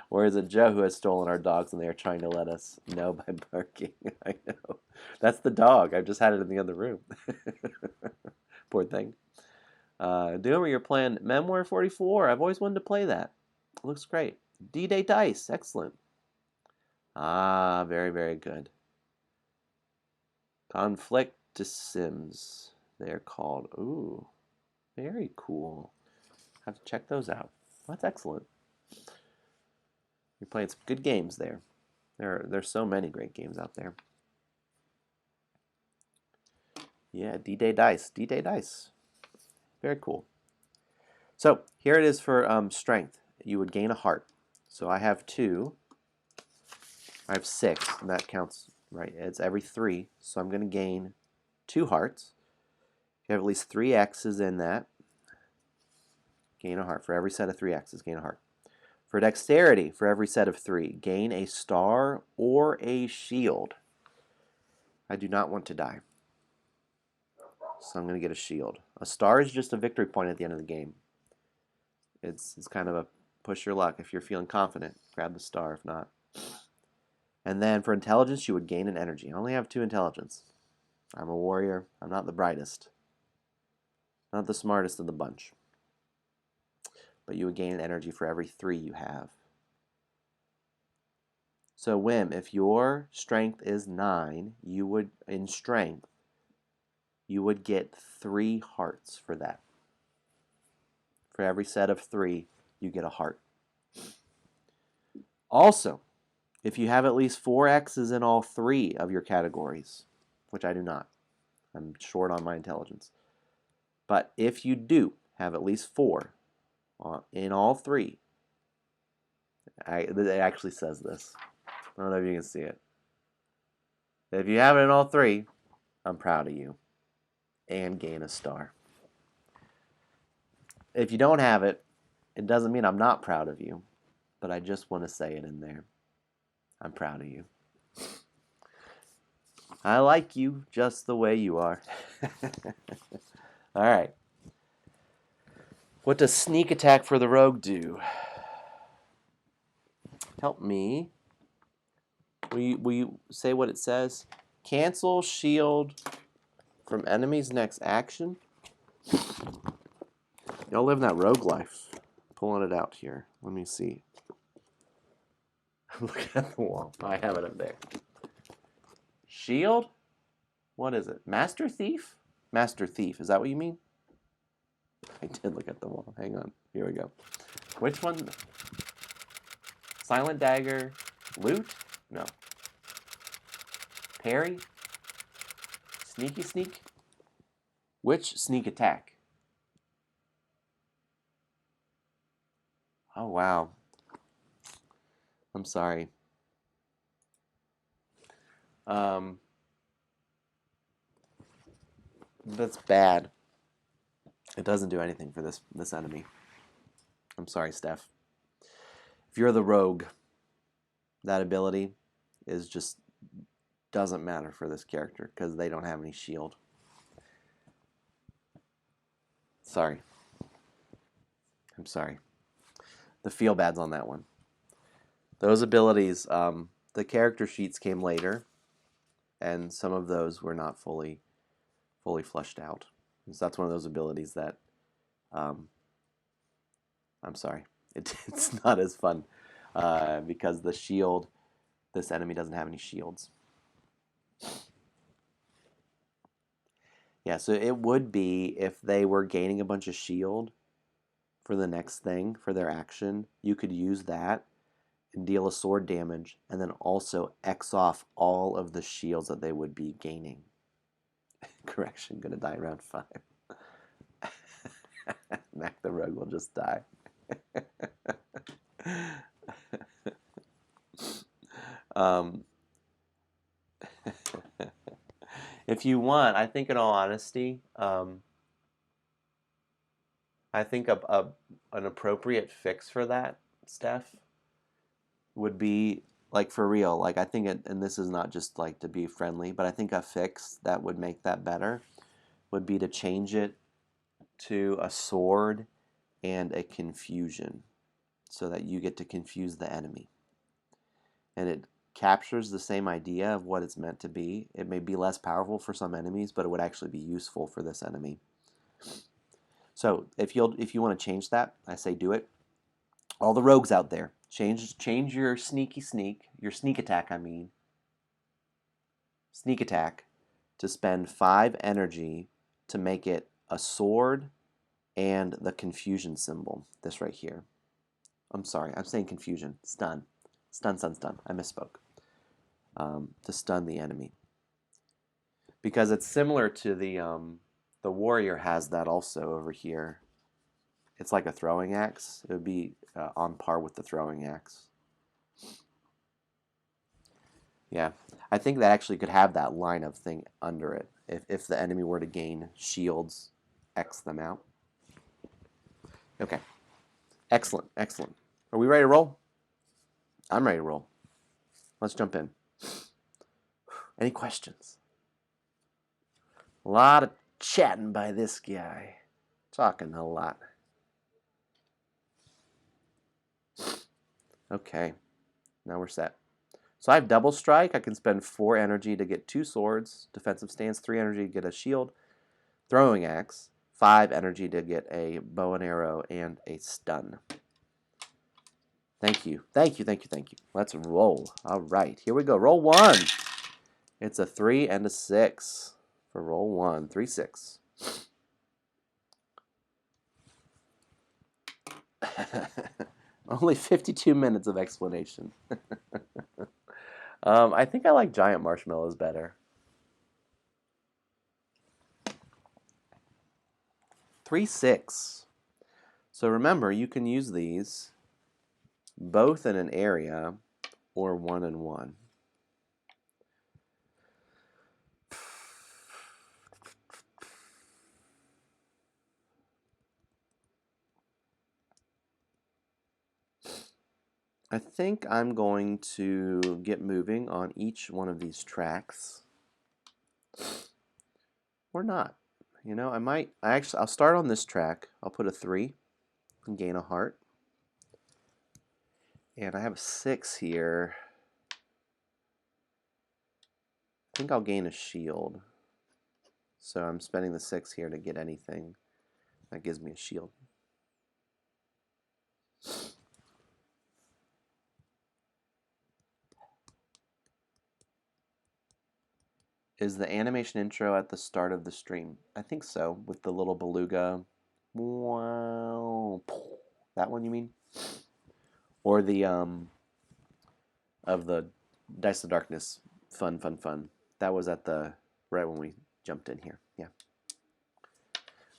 Or is it Joe who has stolen our dogs and they are trying to let us know by barking? I know. That's the dog. I've just had it in the other room. Poor thing. Doomer, you're playing Memoir 44. I've always wanted to play that. It looks great. D-Day Dice. Excellent. Ah, very, very good. Conflictissims, they're called. Ooh, very cool. Have to check those out. That's excellent. You're playing some good games there. There's so many great games out there. Yeah, D-Day Dice. D-Day Dice. Very cool. So here it is for strength. You would gain a heart. So I have 2. I have 6, and that counts, right? It's every 3, so I'm going to gain 2 hearts. If you have at least 3 X's in that, gain a heart. For every set of 3 X's, gain a heart. For dexterity, for every set of 3, gain a star or a shield. I do not want to die, so I'm going to get a shield. A star is just a victory point at the end of the game. It's kind of a push your luck. If you're feeling confident, grab the star. If not. And then for intelligence, you would gain an energy. I only have 2 intelligence. I'm a warrior. I'm not the brightest. Not the smartest of the bunch. But you would gain an energy for every 3 you have. So Wim, if your strength is 9, you would get 3 hearts for that. For every set of 3, you get a heart. Also, if you have at least 4 X's in all 3 of your categories, which I do not, I'm short on my intelligence. But if you do have at least 4 in all 3, it actually says this. I don't know if you can see it. If you have it in all 3, I'm proud of you. And gain a star. If you don't have it, it doesn't mean I'm not proud of you, but I just want to say it in there. I'm proud of you. I like you just the way you are. All right. What does sneak attack for the rogue do? Help me. Will you say what it says? Cancel shield from enemy's next action. Y'all live in that rogue life. Pulling it out here. Let me see. Look at the wall. I have it up there. Shield? What is it? Master Thief? Master Thief. Is that what you mean? I did look at the wall. Hang on. Here we go. Which one? Silent Dagger. Loot? No. Parry? Sneaky Sneak? Which sneak attack? Oh, wow. I'm sorry. That's bad. It doesn't do anything for this enemy. I'm sorry, Steph. If you're the rogue, that ability is just doesn't matter for this character because they don't have any shield. Sorry. I'm sorry. The feel bad's on that one. Those abilities, the character sheets came later, and some of those were not fully fleshed out. So that's one of those abilities that, I'm sorry, it's not as fun because the shield, this enemy doesn't have any shields. Yeah, so it would be if they were gaining a bunch of shield for the next thing, for their action, you could use that and deal a sword damage, and then also X off all of the shields that they would be gaining. Correction, gonna die around 5. Mac the Rogue will just die. If you want, I think in all honesty, I think an appropriate fix for that, Steph, would be, like, for real, like, I think it, and this is not just like to be friendly, but I think a fix that would make that better would be to change it to a sword and a confusion so that you get to confuse the enemy. And it captures the same idea of what it's meant to be. It may be less powerful for some enemies, but it would actually be useful for this enemy. So if you want to change that, I say do it. All the rogues out there, change your sneak attack, sneak attack, to spend 5 energy to make it a sword and the confusion symbol, this right here. I'm sorry, I'm saying confusion, stun. Stun. I misspoke. To stun the enemy. Because it's similar to the warrior has that also over here. It's like a throwing axe. It would be on par with the throwing axe. Yeah, I think that actually could have that line of thing under it. If the enemy were to gain shields, X them out. Okay, excellent. Are we ready to roll? I'm ready to roll. Let's jump in. Any questions? A lot of chatting by this guy. Talking a lot. Okay, now we're set. So I have double strike. I can spend 4 energy to get 2 swords. Defensive stance, 3 energy to get a shield. Throwing axe, 5 energy to get a bow and arrow and a stun. Thank you. Thank you, thank you, thank you. Let's roll. All right, here we go. Roll 1. It's a 3 and a 6 for roll 1. 3, 6. Only 52 minutes of explanation. I think I like giant marshmallows better. 3, 6. So remember, you can use these both in an area or 1 and 1. I think I'm going to get moving on each one of these tracks. Or not. You know, I'll start on this track. I'll put a 3 and gain a heart. And I have a 6 here. I think I'll gain a shield. So I'm spending the 6 here to get anything. That gives me a shield. Is the animation intro at the start of the stream? I think so, with the little beluga. Wow. That one you mean? Or the of the Dice of Darkness fun. That was at the right when we jumped in here. Yeah.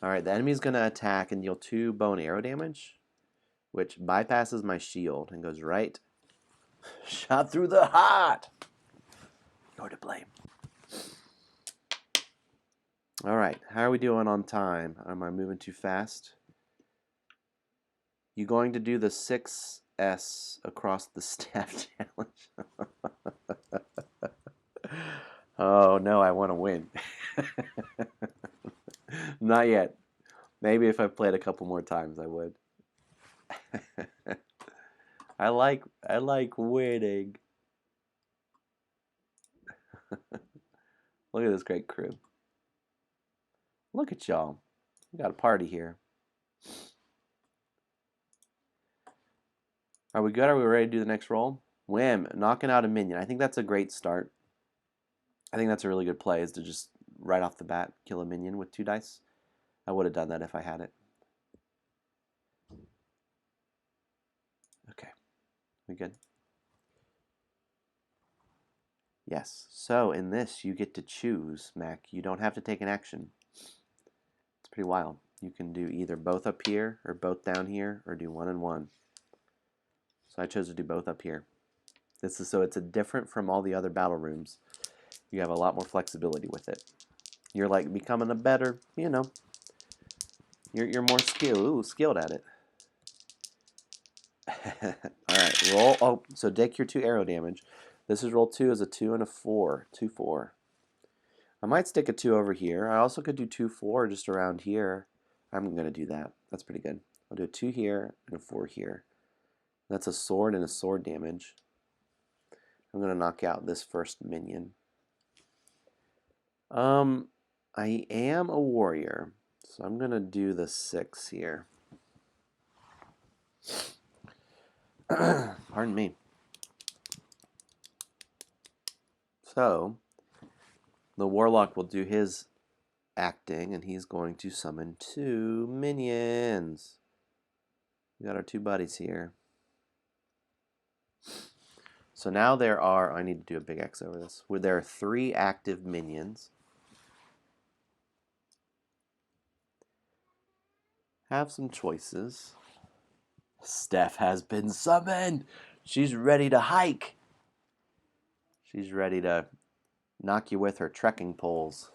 Alright, the enemy's gonna attack and deal 2 bow and arrow damage, which bypasses my shield and goes right. Shot through the heart! You're to blame. Alright, how are we doing on time? Am I moving too fast? You going to do the 6S across the staff challenge? Oh no, I want to win. Not yet. Maybe if I played a couple more times, I would. I like winning. Look at this great crew. Look at y'all. We got a party here. Are we good? Are we ready to do the next roll? Wham! Knocking out a minion. I think that's a great start. I think that's a really good play, is to just right off the bat kill a minion with 2 dice. I would have done that if I had it. Okay. We good? Yes. So in this, you get to choose, Mac. You don't have to take an action. It's pretty wild. You can do either both up here, or both down here, or do 1 and 1. So I chose to do both up here. So it's different from all the other battle rooms. You have a lot more flexibility with it. You're like becoming a better, you know. You're more skilled at it. Alright, roll. Oh, so deck your 2 arrow damage. This is roll 2 is a 2 and a 4. 2, 4. I might stick a 2 over here. I also could do 2, 4 just around here. I'm going to do that. That's pretty good. I'll do a 2 here and a 4 here. That's a sword and a sword damage. I'm going to knock out this first minion. I am a warrior, so I'm going to do the 6 here. Pardon me. So, the warlock will do his acting, and he's going to summon 2 minions. We got our 2 buddies here. So now there are, I need to do a big X over this, where there are 3 active minions. Have some choices. Steph has been summoned. She's ready to hike. She's ready to knock you with her trekking poles.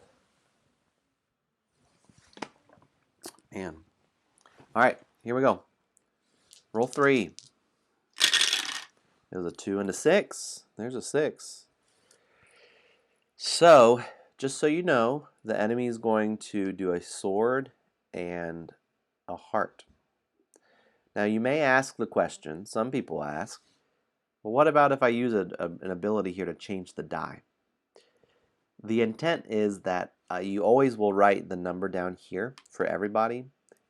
Man. All right, here we go. Roll 3. There's a 2 and a 6. There's a 6. So, just so you know, the enemy is going to do a sword and a heart. Now, you may ask the question, some people ask, well, what about if I use an ability here to change the die? The intent is that you always will write the number down here for everybody,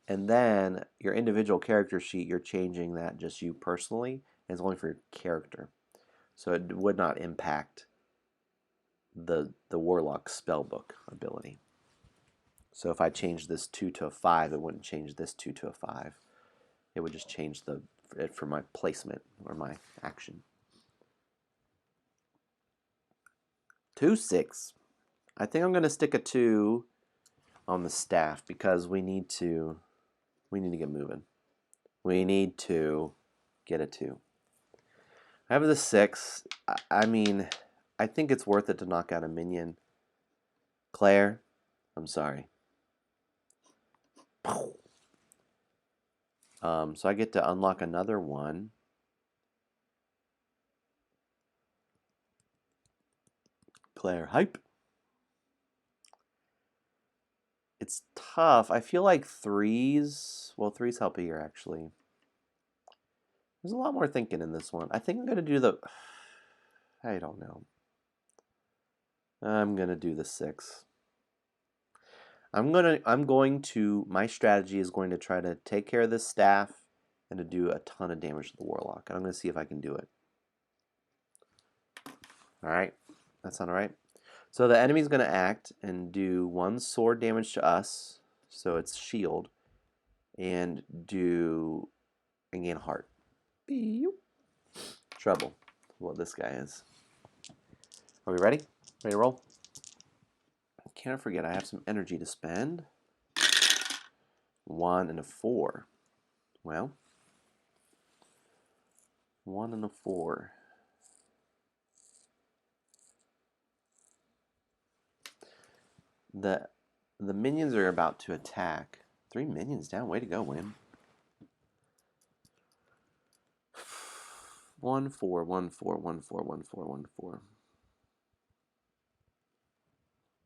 and then your individual character sheet, you're changing that just you personally, and it's only for your character. So it would not impact the Warlock spellbook ability. So if I change this 2 to a 5, it wouldn't change this 2 to a 5. It would just change it for my placement or my action. 2, 6. I think I'm going to stick a 2 on the staff because we need to get moving. We need to get a 2. I have the 6. I mean, I think it's worth it to knock out a minion. Claire, I'm sorry. So I get to unlock another one. Claire, hype. It's tough. I feel like 3s, well, 3s help here actually. There's a lot more thinking in this one. I think I'm gonna do the, I don't know. I'm gonna do the 6. My strategy is going to try to take care of this staff and to do a ton of damage to the Warlock. And I'm going to see if I can do it. Alright, that sound alright? So the enemy's going to act and do 1 sword damage to us, so it's shield, and gain heart. Trouble. What this guy is. Are we ready? Ready to roll? Can't forget I have some energy to spend. 1 and a 4. Well, 1 and a 4. The minions are about to attack. 3 minions down. Way to go, Win. 1, 4, 1, 4, 1, 4, 1, 4, 1, 4.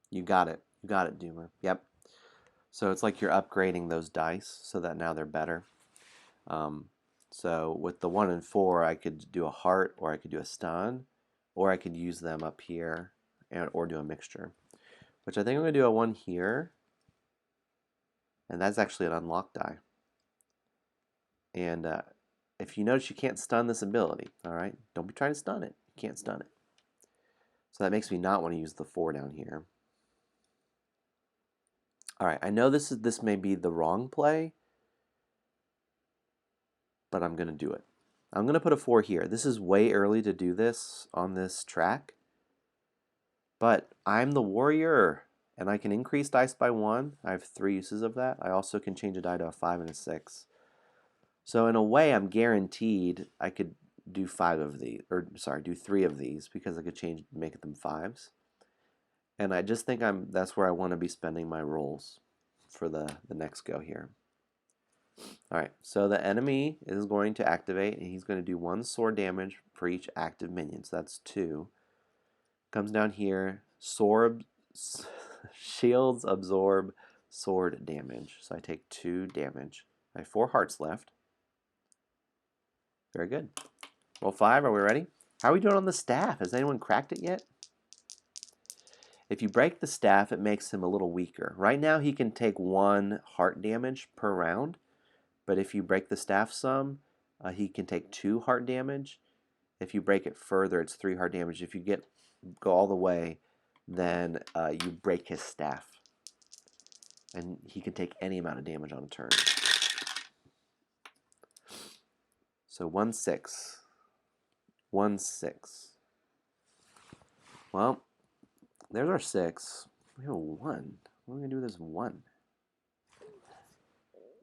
You got it. You got it, Doomer. Yep. So it's like you're upgrading those dice so that now they're better. So with the 1 and 4, I could do a heart, or I could do a stun, or I could use them up here, or do a mixture. Which I think I'm going to do a 1 here. And that's actually an unlock die. And if you notice, you can't stun this ability. Alright? Don't be trying to stun it. You can't stun it. So that makes me not want to use the 4 down here. Alright, I know this may be the wrong play, but I'm going to do it. I'm going to put a 4 here. This is way early to do this on this track, but I'm the warrior, and I can increase dice by 1. I have 3 uses of that. I also can change a die to a 5 and a 6. So in a way, I'm guaranteed I could do 5 of these, or sorry, do 3 of these, because I could make them 5s. And I just think that's where I want to be spending my rolls for the next go here. Alright, so the enemy is going to activate, and he's going to do 1 sword damage for each active minion. So that's 2. Comes down here, shields absorb sword damage. So I take 2 damage. I have 4 hearts left. Very good. Roll 5, are we ready? How are we doing on the staff? Has anyone cracked it yet? If you break the staff, it makes him a little weaker. Right now he can take 1 heart damage per round, but if you break the staff some, he can take 2 heart damage. If you break it further, it's 3 heart damage. If you go all the way, then you break his staff, and he can take any amount of damage on a turn. So 1, 6. 1, 6. Well, there's our 6. We have a 1. What are we going to do with this 1?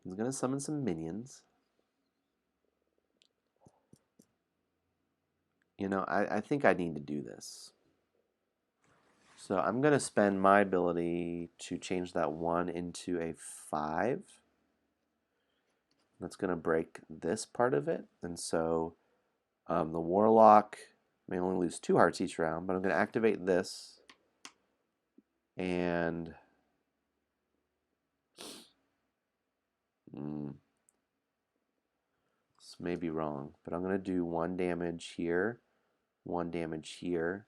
He's going to summon some minions. You know, I think I need to do this. So I'm going to spend my ability to change that 1 into a 5. That's going to break this part of it. And so the Warlock may only lose 2 hearts each round, but I'm going to activate this. And this may be wrong, but I'm going to do 1 damage here, 1 damage here,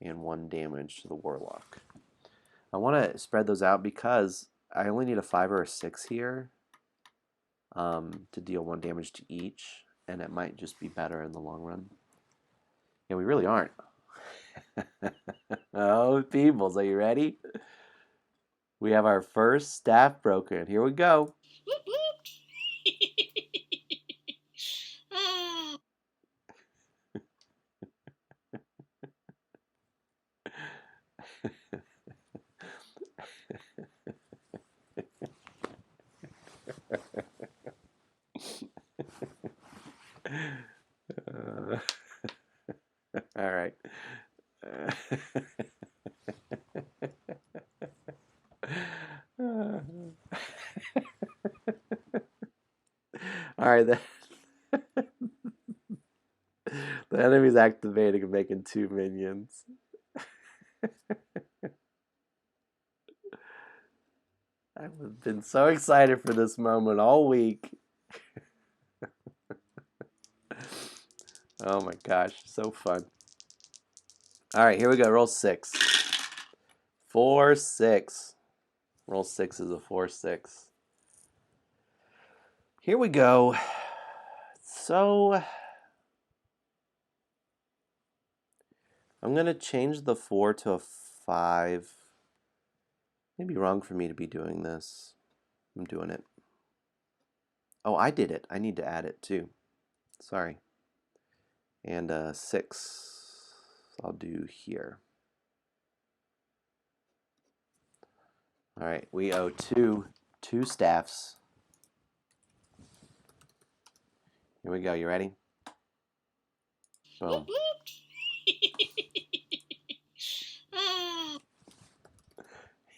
and 1 damage to the Warlock. I want to spread those out because I only need a 5 or a 6 here to deal 1 damage to each. and it might just be better in the long run. Yeah, we really aren't. Oh, Peebles, are you ready? We have our first staff broken. Here we go. All right. All right. The enemy's activating and making 2 minions. I've been so excited for this moment all week. Oh my gosh, so fun. All right, here we go. Roll 6. 4, 6. Roll 6 is a 4, 6. Here we go. So I'm going to change the 4 to a 5. Maybe wrong for me to be doing this. I'm doing it. Oh, I did it. I need to add it too. Sorry. And 6 I'll do here. All right, we owe two staffs. Here we go. You ready? Boom.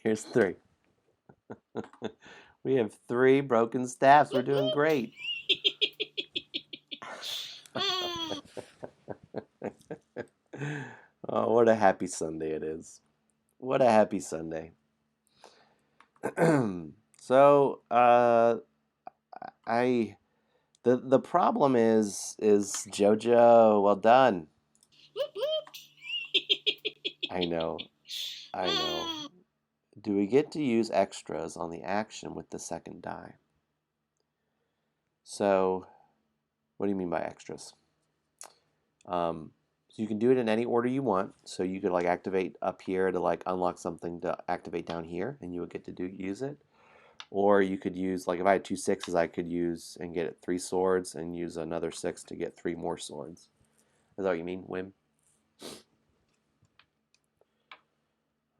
Here's 3. We have 3 broken staffs. We're doing great. Oh, what a happy Sunday it is. What a happy Sunday. So, the problem is JoJo, well done. I know. Do we get to use extras on the action with the second die? So, what do you mean by extras? So you can do it in any order you want. So you could like activate up here to like unlock something to activate down here, and you would get to use it. Or you could use, like if I had 2 6s, I could use and get 3 swords and use another 6 to get 3 more swords. Is that what you mean, Wim?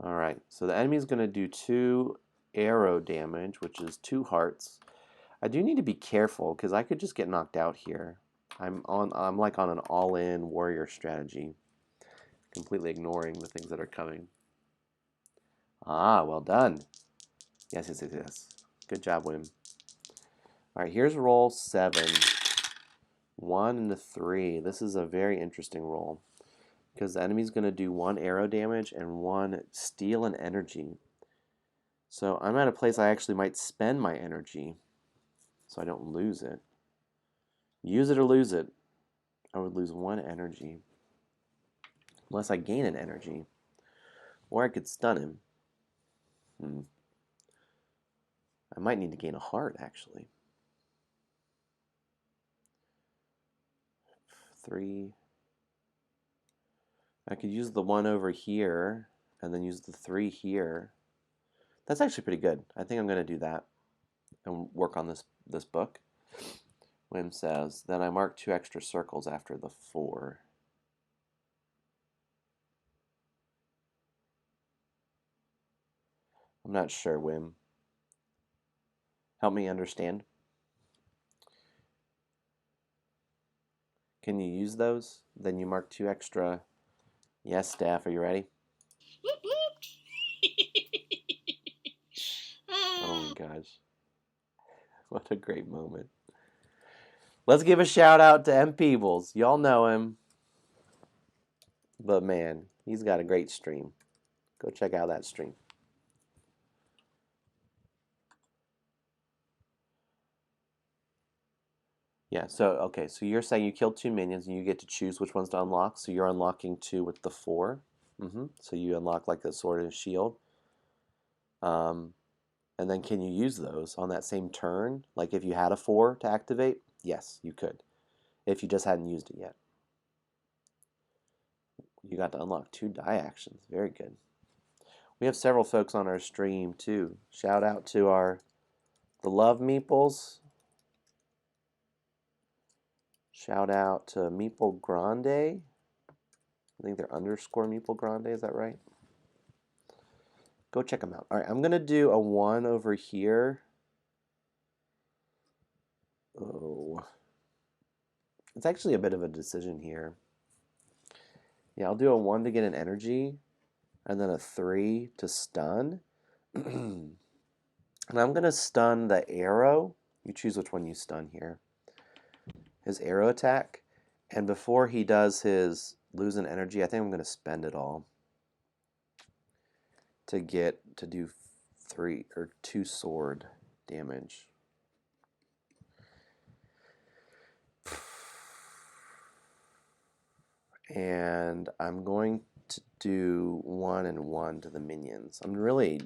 All right, so the enemy is going to do 2 arrow damage, which is 2 hearts. I do need to be careful because I could just get knocked out here. I'm like on an all-in warrior strategy, completely ignoring the things that are coming. Ah, well done. Yes. Good job, Wim. All right, here's roll 7. 1 and a 3. This is a very interesting roll because the enemy's going to do 1 arrow damage and 1 steel and energy. So I'm at a place I actually might spend my energy so I don't lose it. Use it or lose it. I would lose 1 energy unless I gain an energy, or I could stun him. I might need to gain a heart actually. 3. I could use the 1 over here and then use the 3 here. That's actually pretty good. I think I'm going to do that and work on this book. Wim says, then I mark 2 extra circles after the 4. I'm not sure, Wim. Help me understand. Can you use those? Then you mark 2 extra. Yes, staff, are you ready? Oh my gosh. What a great moment. Let's give a shout out to M. Peebles. Y'all know him. But man, he's got a great stream. Go check out that stream. Yeah, so you're saying you killed 2 minions and you get to choose which ones to unlock. So you're unlocking 2 with the 4. So you unlock like the sword and shield. And then can you use those on that same turn? Like if you had a 4 to activate? Yes, you could. if you just hadn't used it yet. You got to unlock 2 die actions. Very good. We have several folks on our stream too. Shout out to the Love Meeples. Shout out to Meeple Grande. I think they're underscore Meeple Grande. Is that right? Go check them out. All right, I'm going to do a 1 over here. Oh. It's actually a bit of a decision here. Yeah, I'll do a 1 to get an energy, and then a 3 to stun. And I'm going to stun the arrow. You choose which one you stun here. His arrow attack. And before he does his lose an energy, I think I'm going to spend it all to do 3 or 2 sword damage. And I'm going to do 1 and 1 to the minions. I'm really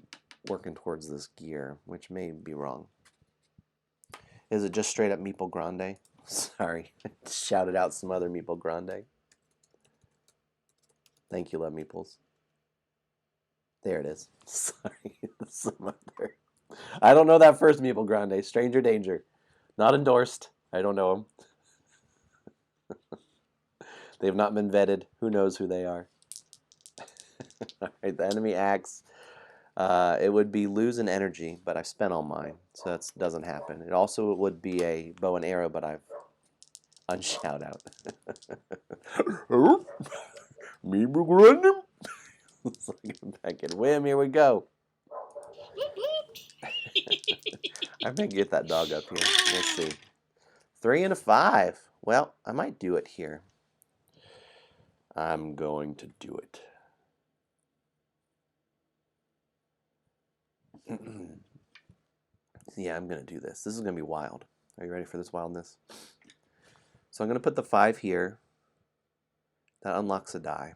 working towards this gear, which may be wrong. Is it just straight up Meeple Grande? Sorry, I shouted out some other Meeple Grande. Thank you, Love Meeples. There it is. Sorry, some other. I don't know that first Meeple Grande. Stranger danger. Not endorsed. I don't know them. They've not been vetted. Who knows who they are? All right, the enemy axe. It would be lose an energy, but I've spent all mine, so that doesn't happen. It also would be a bow and arrow, but I've unshout out. Meeple Grande. Let's get back in. Wham, here we go. I may get that dog up here. We'll see. 3 and a 5. Well, I might do it here. I'm going to do it. Yeah, I'm going to do this. This is going to be wild. Are you ready for this wildness? So I'm going to put the 5 here. That unlocks a die.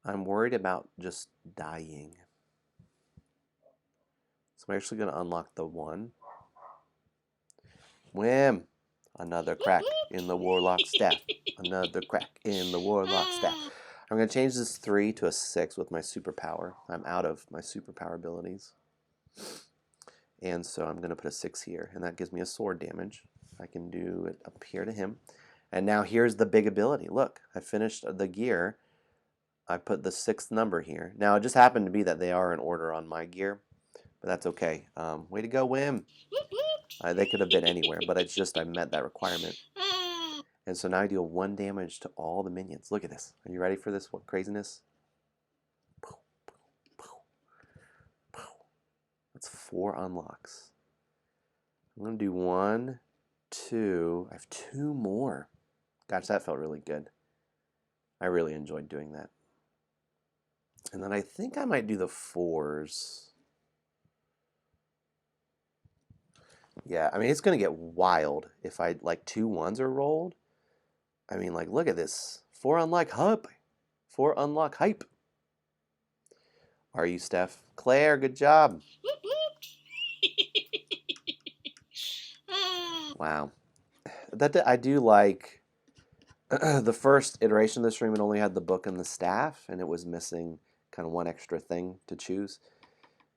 I'm worried about just dying. So I'm actually going to unlock the 1. Wham! Another crack in the Warlock staff. Another crack in the Warlock staff. I'm going to change this 3 to a 6 with my superpower. I'm out of my superpower abilities. And so I'm going to put a 6 here. And that gives me a sword damage. I can do it up here to him. And now here's the big ability. Look, I finished the gear. I put the 6th number here. Now it just happened to be that they are in order on my gear. But that's okay. Way to go, Wim. They could have been anywhere, but it's just I met that requirement. And so now I deal 1 damage to all the minions. Look at this. Are you ready for this craziness? That's 4 unlocks. I'm going to do 1, 2. I have 2 more. Gosh, that felt really good. I really enjoyed doing that. And then I think I might do the 4s. Yeah, I mean, it's going to get wild if I, like, 2 1s are rolled. I mean, like, look at this. 4 unlock hype. 4 unlock hype. Are you, Steph? Claire, good job. Wow. I do like the first iteration of this stream, it only had the book and the staff, and it was missing kind of 1 extra thing to choose.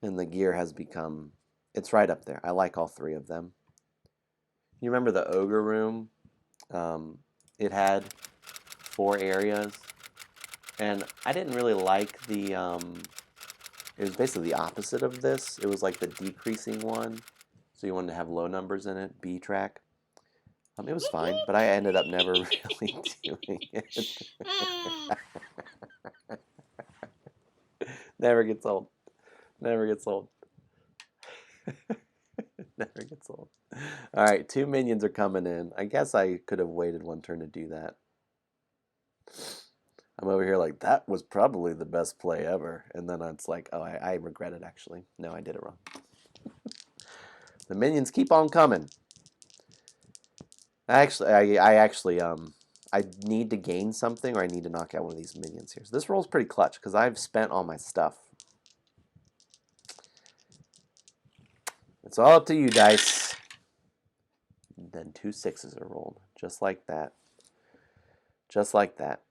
And the gear has become, it's right up there. I like all 3 of them. You remember the ogre room? It had 4 areas, and I didn't really like the, it was basically the opposite of this. It was like the decreasing one, so you wanted to have low numbers in it, B track. It was fine, but I ended up never really doing it. Never gets old. Never gets old. Never gets old. All right, 2 minions are coming in. I guess I could have waited 1 turn to do that. I'm over here like, that was probably the best play ever. And then it's like, oh, I regret it, actually. No, I did it wrong. The minions keep on coming. I need to gain something, or I need to knock out one of these minions here. So this roll's pretty clutch, because I've spent all my stuff. It's all up to you, dice. Then 2 6s are rolled, just like that. Just like that.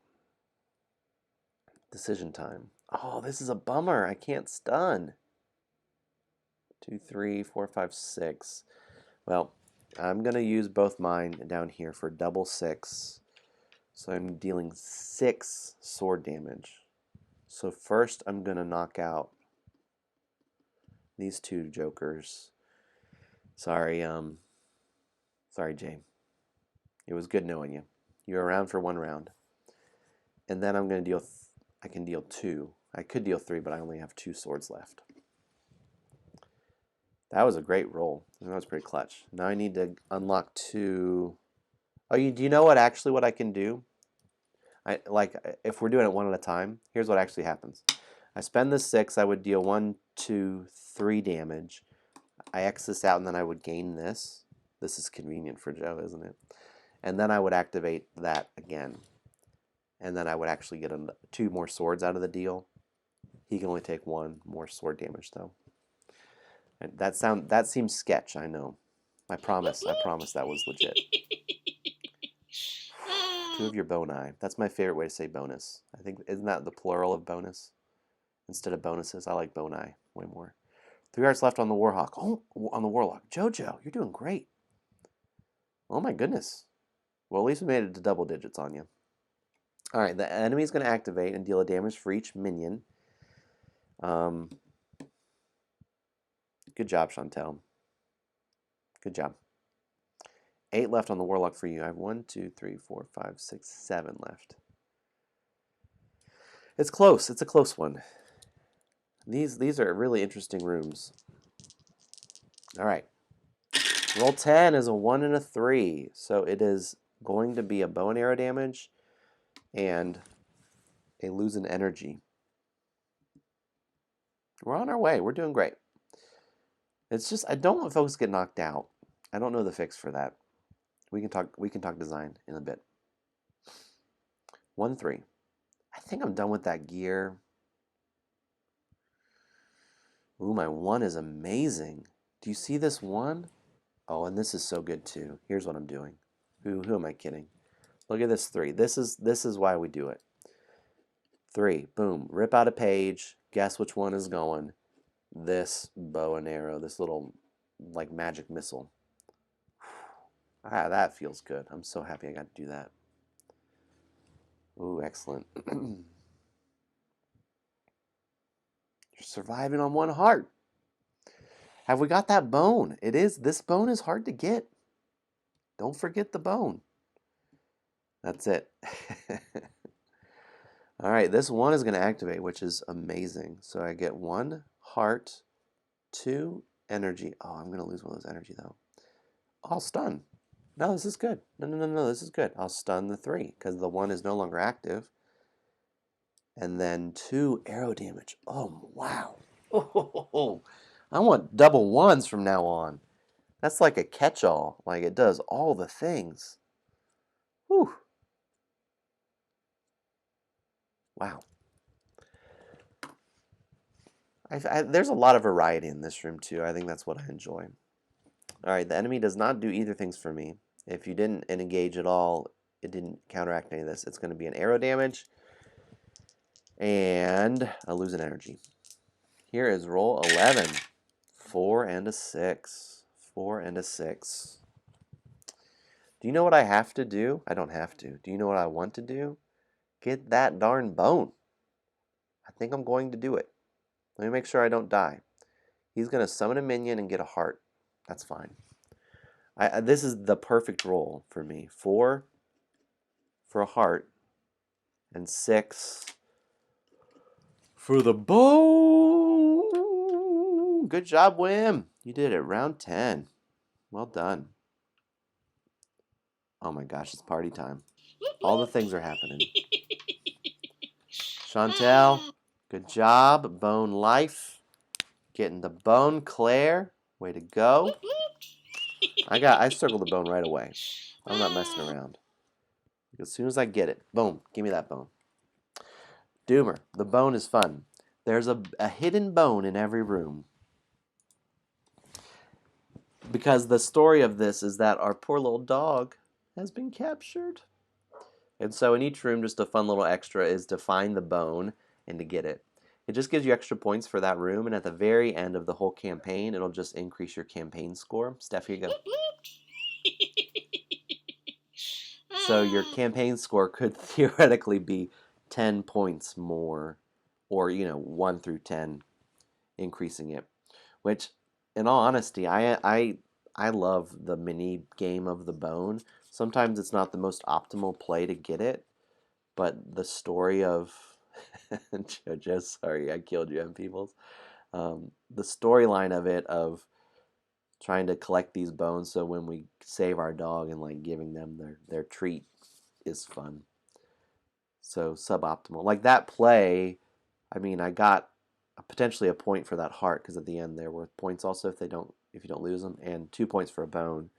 Decision time. Oh, this is a bummer. I can't stun. 2, 3, 4, 5, 6. Well, I'm going to use both mine down here for double 6. So I'm dealing 6 sword damage. So first I'm going to knock out these 2 jokers. Sorry, Jay. It was good knowing you. You're around for 1 round. And then I'm going to deal, I can deal 2. I could deal 3, but I only have 2 swords left. That was a great roll. That was pretty clutch. Now I need to unlock 2. Oh, do you know what I can do? If we're doing it one at a time, here's what actually happens. I spend the 6, I would deal 1, 2, 3 damage. I X this out and then I would gain this. This is convenient for Joe, isn't it? And then I would activate that again. And then I would actually get 2 more swords out of the deal. He can only take 1 more sword damage though. And that seems sketch, I know. I promise that was legit. 2 of your boni. That's my favorite way to say bonus. I think, isn't that the plural of bonus? Instead of bonuses, I like boni way more. 3 hearts left on the Warhawk. Oh, on the Warlock. Jojo, you're doing great. Oh my goodness. Well, at least we made it to double digits on you. All right, the enemy's going to activate and deal a damage for each minion. Good job, Chantel. Good job. 8 left on the Warlock for you. I have 1, 2, 3, 4, 5, 6, 7 left. It's close. It's a close one. These are really interesting rooms. All right. Roll 10 is a 1 and a 3. So it is going to be a bow and arrow damage and a lose in energy. We're on our way. We're doing great. It's just I don't want folks to get knocked out. I don't know the fix for that. We can talk design in a bit. 1, 3. I think I'm done with that gear. Ooh, my 1 is amazing. Do you see this 1? Oh, and this is so good too. Here's what I'm doing. Who am I kidding? Look at this 3. This is why we do it. 3. Boom. Rip out a page. Guess which one is going. This bow and arrow. This little like magic missile. Ah, that feels good. I'm so happy I got to do that. Ooh, excellent. You're surviving on 1 heart. Have we got that bone? This bone is hard to get. Don't forget the bone. That's it. All right, this 1 is going to activate, which is amazing. So I get 1 heart, 2 energy. Oh, I'm going to lose 1 of those energy, though. I'll stun. No, this is good. No, this is good. I'll stun the 3, because the 1 is no longer active. And then 2 arrow damage. Oh, wow. Oh, I want double 1s from now on. That's like a catch-all. Like, it does all the things. Whew. Wow. There's a lot of variety in this room, too. I think that's what I enjoy. All right, the enemy does not do either things for me. If you didn't engage at all, it didn't counteract any of this. It's going to be an arrow damage and a lose in energy. Here is roll 11. 4 and a 6. 4 and a 6. Do you know what I have to do? I don't have to. Do you know what I want to do? Get that darn bone. I think I'm going to do it. Let me make sure I don't die. He's going to summon a minion and get a heart. That's fine. This is the perfect roll for me. 4 for a heart and 6 for the bone. Good job, Wim. You did it. Round 10. Well done. Oh my gosh, it's party time. All the things are happening. Chantel, good job. Bone life. Getting the bone. Claire, way to go. I circled the bone right away. I'm not messing around. As soon as I get it, boom, give me that bone. Doomer, the bone is fun. There's a hidden bone in every room. Because the story of this is that our poor little dog has been captured. And so in each room, just a fun little extra is to find the bone and to get it. It just gives you extra points for that room, and at the very end of the whole campaign, it'll just increase your campaign score. Steph, here you go. So your campaign score could theoretically be 10 points more, or 1 through 10, increasing it. Which, in all honesty, I love the mini game of the bone. Sometimes it's not the most optimal play to get it, but the story of JoJo, sorry, I killed you, M Peoples. The storyline of it, of trying to collect these bones so when we save our dog and like giving them their treat, is fun. So suboptimal. Like that play, I mean, I got potentially a point for that heart, because at the end there were points also if you don't lose them, and 2 points for a bone,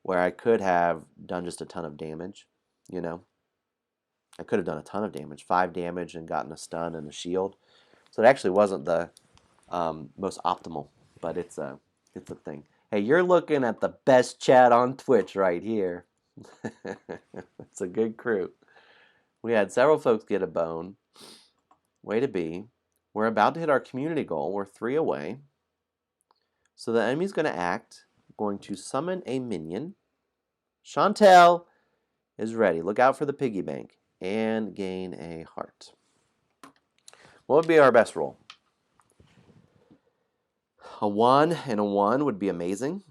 where I could have done just a ton of damage, I could have done a ton of damage, 5 damage, and gotten a stun and a shield. So it actually wasn't the most optimal, but it's a thing. Hey, you're looking at the best chat on Twitch right here. It's a good crew. We had several folks get a bone. Way to be. We're about to hit our community goal. We're 3 away. So the enemy's going to act. Going to summon a minion. Chantel is ready. Look out for the piggy bank. And gain a heart. What would be our best roll? A 1 and a 1 would be amazing.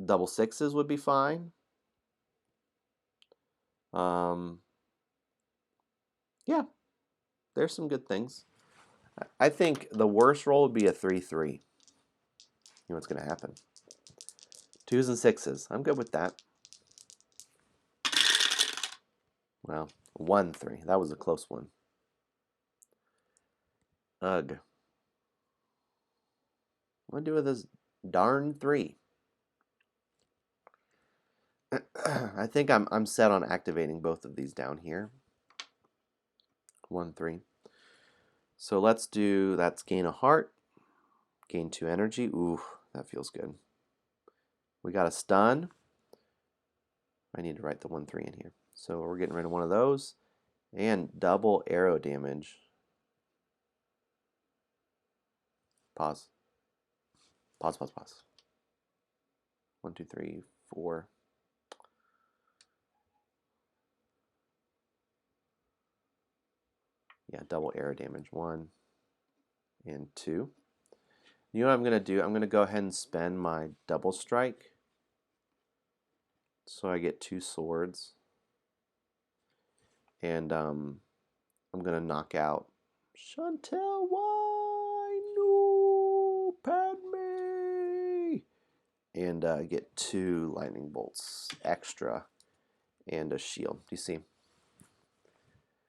Double 6s would be fine. Yeah, there's some good things. I think the worst roll would be a 3-3. You know what's going to happen. 2s and 6s. I'm good with that. Well, 1-3. That was a close one. Ugh. What do I do with this darn 3? I think I'm set on activating both of these down here. 1-3. So let's do, that's gain a heart, gain 2 energy. Ooh, that feels good. We got a stun. I need to write the 1-3 in here. So we're getting rid of one of those. And double arrow damage. Pause. Pause, pause, pause. 1, 2, 3, 4. Yeah, double arrow damage. 1 and 2. You know what I'm going to do? I'm going to go ahead and spend my double strike. So I get 2 swords. And I'm going to knock out Chantel. Why? No, Padme. And get 2 lightning bolts extra and a shield. Do you see?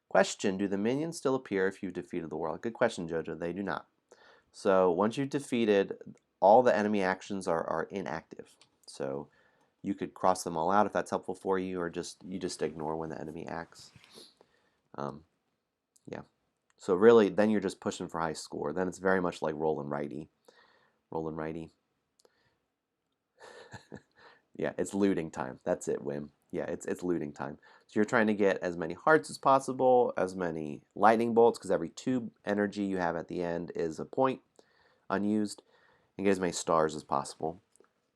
Question, do the minions still appear if you've defeated the world? Good question, Jojo. They do not. So once you've defeated, all the enemy actions are inactive. So you could cross them all out if that's helpful for you, or you just ignore when the enemy acts. Yeah. So really, then you're just pushing for high score. Then it's very much like roll and righty. Roll and righty. Yeah, it's looting time. That's it, Wim. Yeah, it's looting time. So you're trying to get as many hearts as possible, as many lightning bolts, because every 2 energy you have at the end is a point unused, and get as many stars as possible.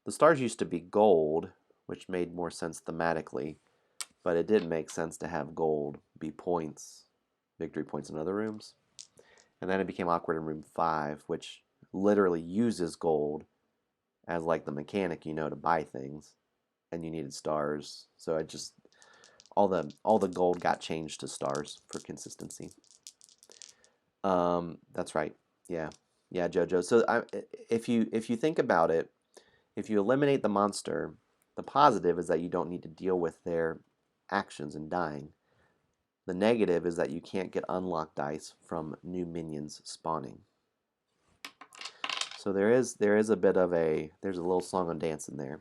The stars used to be gold, which made more sense thematically, but it didn't make sense to have gold be points, victory points in other rooms. And then it became awkward in room 5, which literally uses gold as like the mechanic, to buy things, and you needed stars. So it just, all the gold got changed to stars for consistency. That's right. Yeah, Jojo. So if you think about it, if you eliminate the monster, the positive is that you don't need to deal with their actions and dying. The negative is that you can't get unlocked dice from new minions spawning. So there is a bit of there's a little song and dance in there.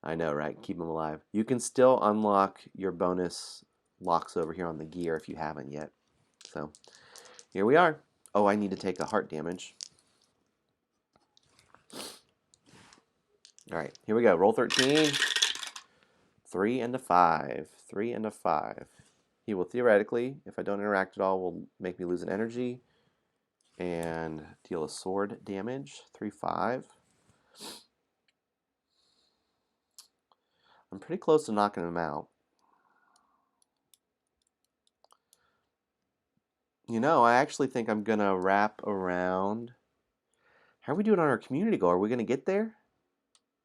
I know, right? Keep them alive. You can still unlock your bonus locks over here on the gear if you haven't yet. So here we are. Oh, I need to take a heart damage. All right, here we go. Roll 13. 3 and a 5. 3 and a 5. He will theoretically, if I don't interact at all, will make me lose an energy and deal a sword damage. 3, 5. I'm pretty close to knocking him out. You know, I actually think I'm going to wrap around. How are we doing on our community goal? Are we going to get there?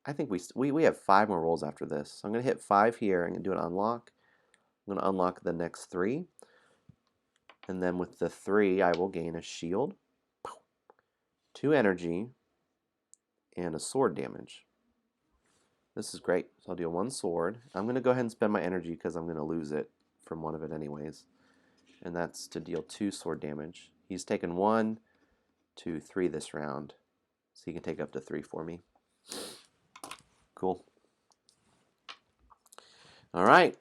I think we have 5 more rolls after this. So I'm going to hit 5 here. I'm going to do an unlock. I'm going to unlock the next 3. And then with the 3, I will gain a shield, 2 energy, and a sword damage. This is great. So I'll deal 1 sword. I'm going to go ahead and spend my energy because I'm going to lose it from one of it anyways. And that's to deal 2 sword damage. He's taken 1, 2, 3 this round. So he can take up to 3 for me. Cool. All right.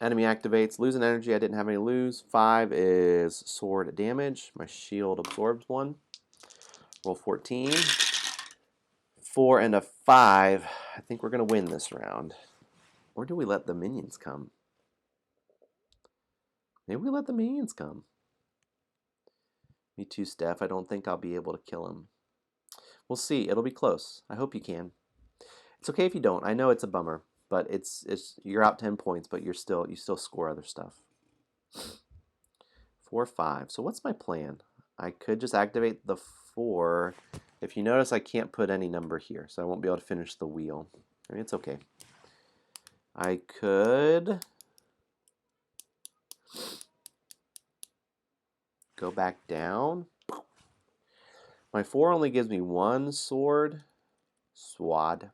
Enemy activates. Lose an energy. I didn't have any lose. 5 is sword damage. My shield absorbs 1. Roll 14. 4 and a 5. I think we're going to win this round. Or do we let the minions come? Maybe we let the minions come. Me too, Steph. I don't think I'll be able to kill him. We'll see. It'll be close. I hope you can. It's okay if you don't. I know it's a bummer, but it's you're out 10 points, but you still score other stuff. 4, 5. So what's my plan? I could just activate the 4. If you notice, I can't put any number here, so I won't be able to finish the wheel. I mean, it's okay. I could go back down. My 4 only gives me 1 sword. Swad.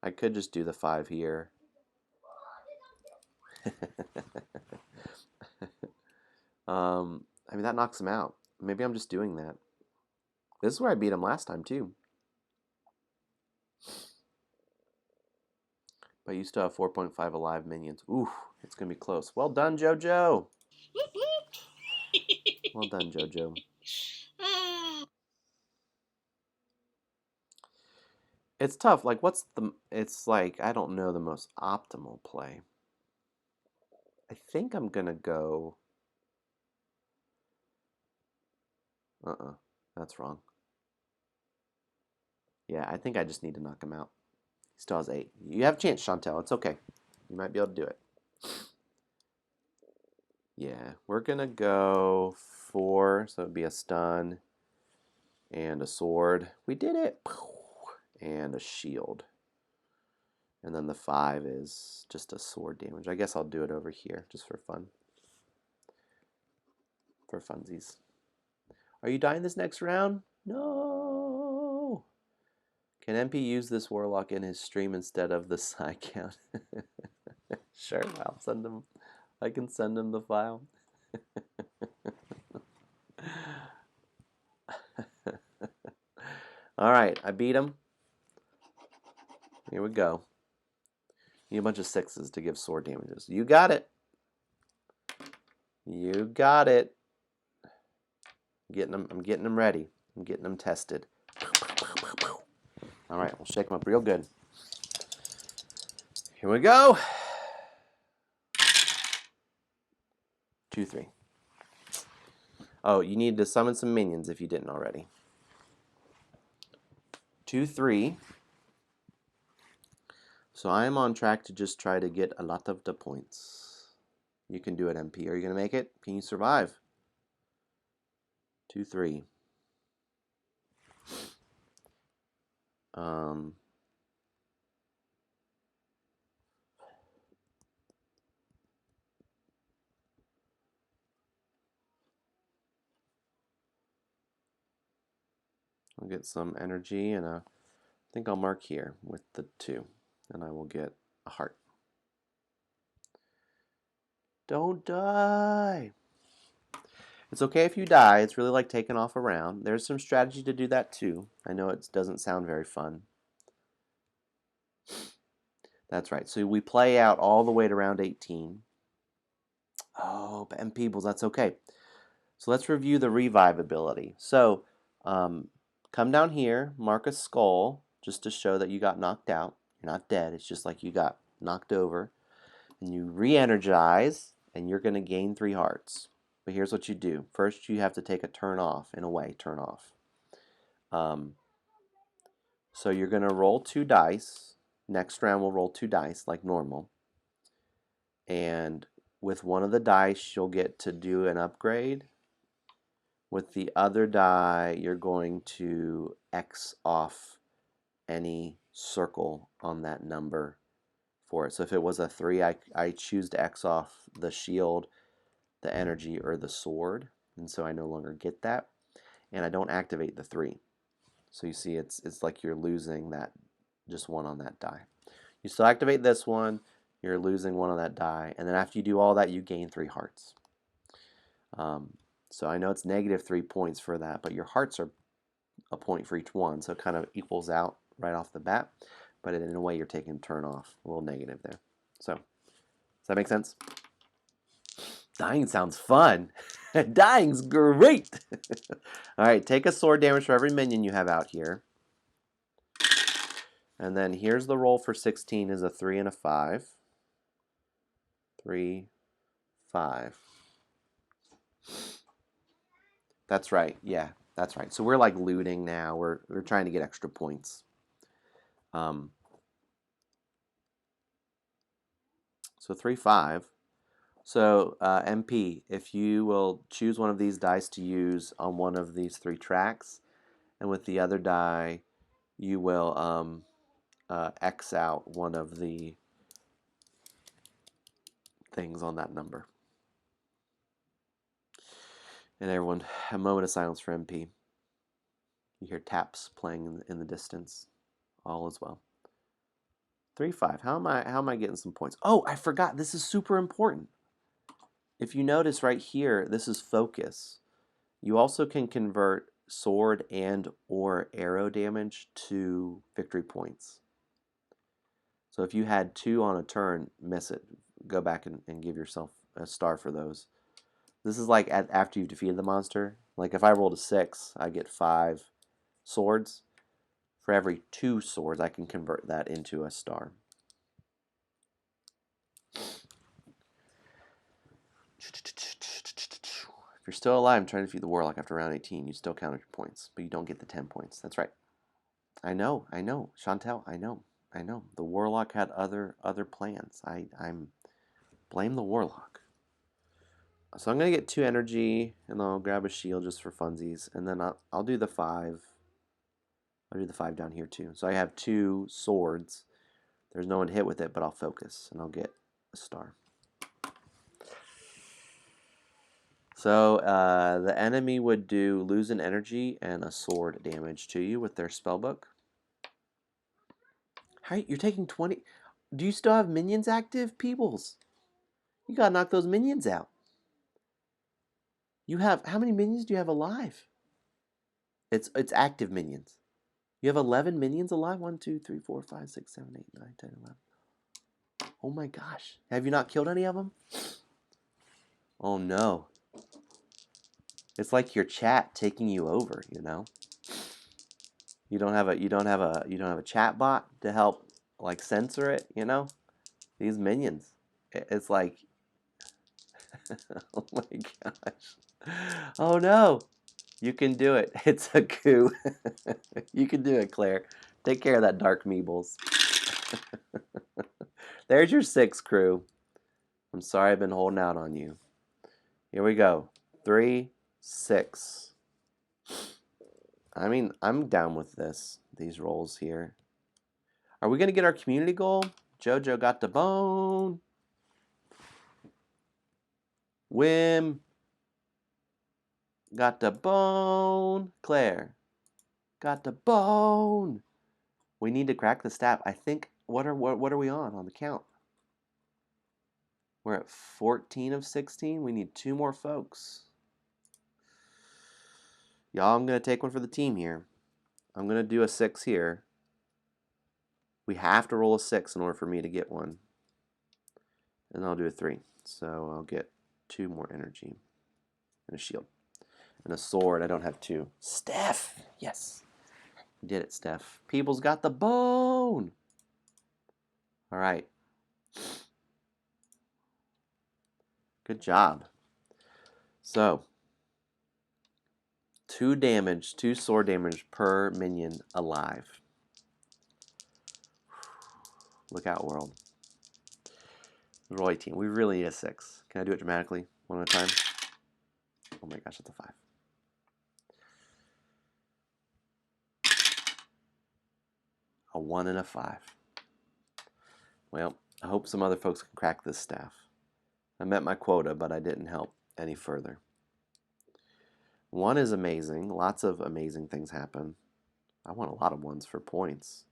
I could just do the 5 here. I mean, that knocks him out. Maybe I'm just doing that. This is where I beat him last time, too. But you still have 4.5 alive minions. Ooh, it's going to be close. Well done, JoJo. Well done, JoJo. It's tough. Like, it's like, I don't know the most optimal play. I think I'm going to go... That's wrong. Yeah, I think I just need to knock him out. He still has 8. You have a chance, Chantel. It's okay. You might be able to do it. Yeah, we're going to go 4, so it would be a stun and a sword. We did it! And a shield. And then the 5 is just a sword damage. I guess I'll do it over here, just for fun. For funsies. Are you dying this next round? No! Can MP use this warlock in his stream instead of the side count? Sure, I'll send him. I can send him the file. Alright, I beat him. Here we go. Need a bunch of 6s to give sword damages. You got it. You got it. I'm getting them ready. I'm getting them tested. All right, we'll shake them up real good. Here we go. 2, 3. Oh, you need to summon some minions if you didn't already. 2, 3. So I am on track to just try to get a lot of the points. You can do it, MP. Are you going to make it? Can you survive? 2, 3. I'll get some energy, and I think I'll mark here with the 2, and I will get a heart. Don't die! It's okay if you die. It's really like taking off a round. There's some strategy to do that too. I know it doesn't sound very fun. That's right. So we play out all the way to round 18. Oh, but Peebles, that's okay. So let's review the revive ability. So come down here, mark a skull, just to show that you got knocked out. You're not dead. It's just like you got knocked over. And you re-energize, and you're going to gain 3 hearts. But here's what you do. First, you have to take a turn off. In a way, turn off. So you're going to roll 2 dice. Next round, we'll roll 2 dice like normal. And with one of the dice, you'll get to do an upgrade. With the other die, you're going to X off any circle on that number for it. So if it was a 3, I choose to X off the shield, the energy, or the sword. And so I no longer get that. And I don't activate the 3. So you see it's like you're losing that, just 1 on that die. You still activate this one, you're losing 1 on that die. And then after you do all that, you gain 3 hearts. So I know it's negative 3 points for that, but your hearts are a point for each one, so it kind of equals out right off the bat. But in a way, you're taking turn off, a little negative there. So, does that make sense? Dying sounds fun. Dying's great. All right, take a sword damage for every minion you have out here. And then here's the roll for 16 is a 3 and a 5. 3, 5. That's right. Yeah, that's right. So we're like looting now. We're trying to get extra points. So 3, 5. So MP, if you will choose one of these dice to use on one of these 3 tracks, and with the other die, you will X out one of the things on that number. And everyone, a moment of silence for MP. You hear taps playing in the distance. All is well. 3, 5. How am I getting some points? Oh, I forgot. This is super important. If you notice right here, this is focus. You also can convert sword and or arrow damage to victory points. So if you had 2 on a turn, miss it. Go back and give yourself a star for those. This is like after you've defeated the monster. Like if I rolled a 6, I get 5 swords. For every 2 swords, I can convert that into a star. If you're still alive and trying to defeat the warlock after round 18, you still count your points, but you don't get the 10 points. That's right. I know. Chantel, I know. The warlock had other plans. I'm blame the warlock. So I'm going to get 2 energy, and I'll grab a shield just for funsies, and then I'll do the 5. I'll do the 5 down here too. So I have 2 swords. There's no one hit with it, but I'll focus, and I'll get a star. So the enemy would lose an energy and a sword damage to you with their spellbook. You're taking 20. Do you still have minions active, peoples? You gotta knock those minions out. You have, how many minions do you have alive? It's active minions. You have 11 minions alive? 1, 2, 3, 4, 5, 6, 7, 8, 9, 10, 11. Oh my gosh. Have you not killed any of them? Oh no. It's like your chat taking you over, you know? You don't have a chat bot to help like censor it, you know? These minions. It's like oh my gosh. Oh no. You can do it. It's a coup. You can do it, Claire. Take care of that dark meebles. There's your 6 crew. I'm sorry I've been holding out on you. Here we go. 3, 6. I mean, I'm down with these rolls here. Are we going to get our community goal? Jojo got the bone. Wim got the bone. Claire got the bone. We need to crack the stat. I think, what are we on the count? We're at 14 of 16. We need 2 more folks. Y'all, I'm going to take one for the team here. I'm going to do a 6 here. We have to roll a 6 in order for me to get one. And I'll do a 3. So I'll get 2 more energy. And a shield. And a sword. I don't have 2. Steph! Yes. You did it, Steph. People's got the bone. All right. Good job. So, 2 sword damage per minion alive. Look out, world. Roll 18. We really need a 6. Can I do it dramatically? One at a time? Oh my gosh, that's a 5. A 1 and a 5. Well, I hope some other folks can crack this staff. I met my quota, but I didn't help any further. 1 is amazing. Lots of amazing things happen. I want a lot of 1s for points.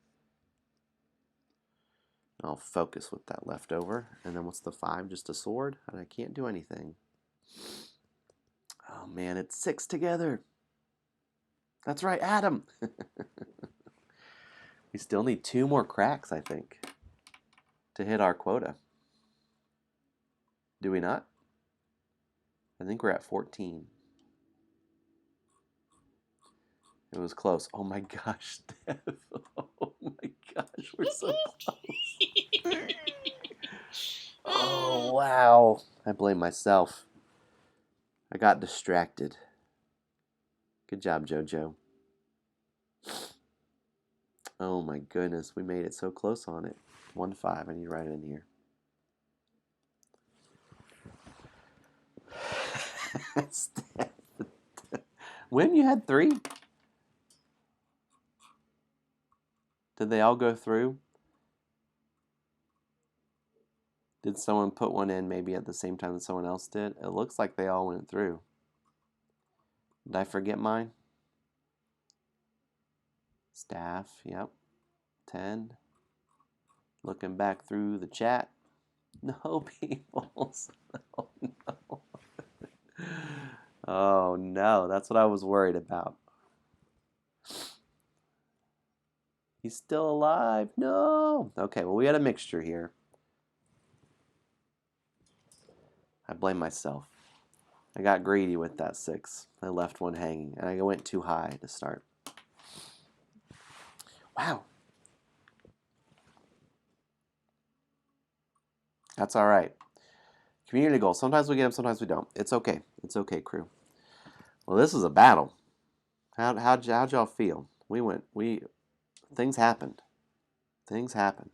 I'll focus with that leftover. And then what's the 5? Just a sword? And I can't do anything. Oh man, it's 6 together. That's right, Adam. We still need 2 more cracks, I think, to hit our quota. Do we not? I think we're at 14. It was close. Oh my gosh, Steph. Oh my gosh, we're so close. Oh, wow. I blame myself. I got distracted. Good job, JoJo. Oh my goodness, we made it so close on it. 1-5. I need to write it in here. When you had 3? Did they all go through? Did someone put one in maybe at the same time that someone else did? It looks like they all went through. Did I forget mine? Staff, yep. 10. Looking back through the chat. No, people. Oh, no. Oh, no. That's what I was worried about. He's still alive. No. Okay, well, we had a mixture here. I blame myself. I got greedy with that 6. I left one hanging, and I went too high to start. Wow. That's all right. Community goals. Sometimes we get them, sometimes we don't. It's okay. It's okay, crew. Well, this was a battle. How'd y'all feel? Things happened. Things happened.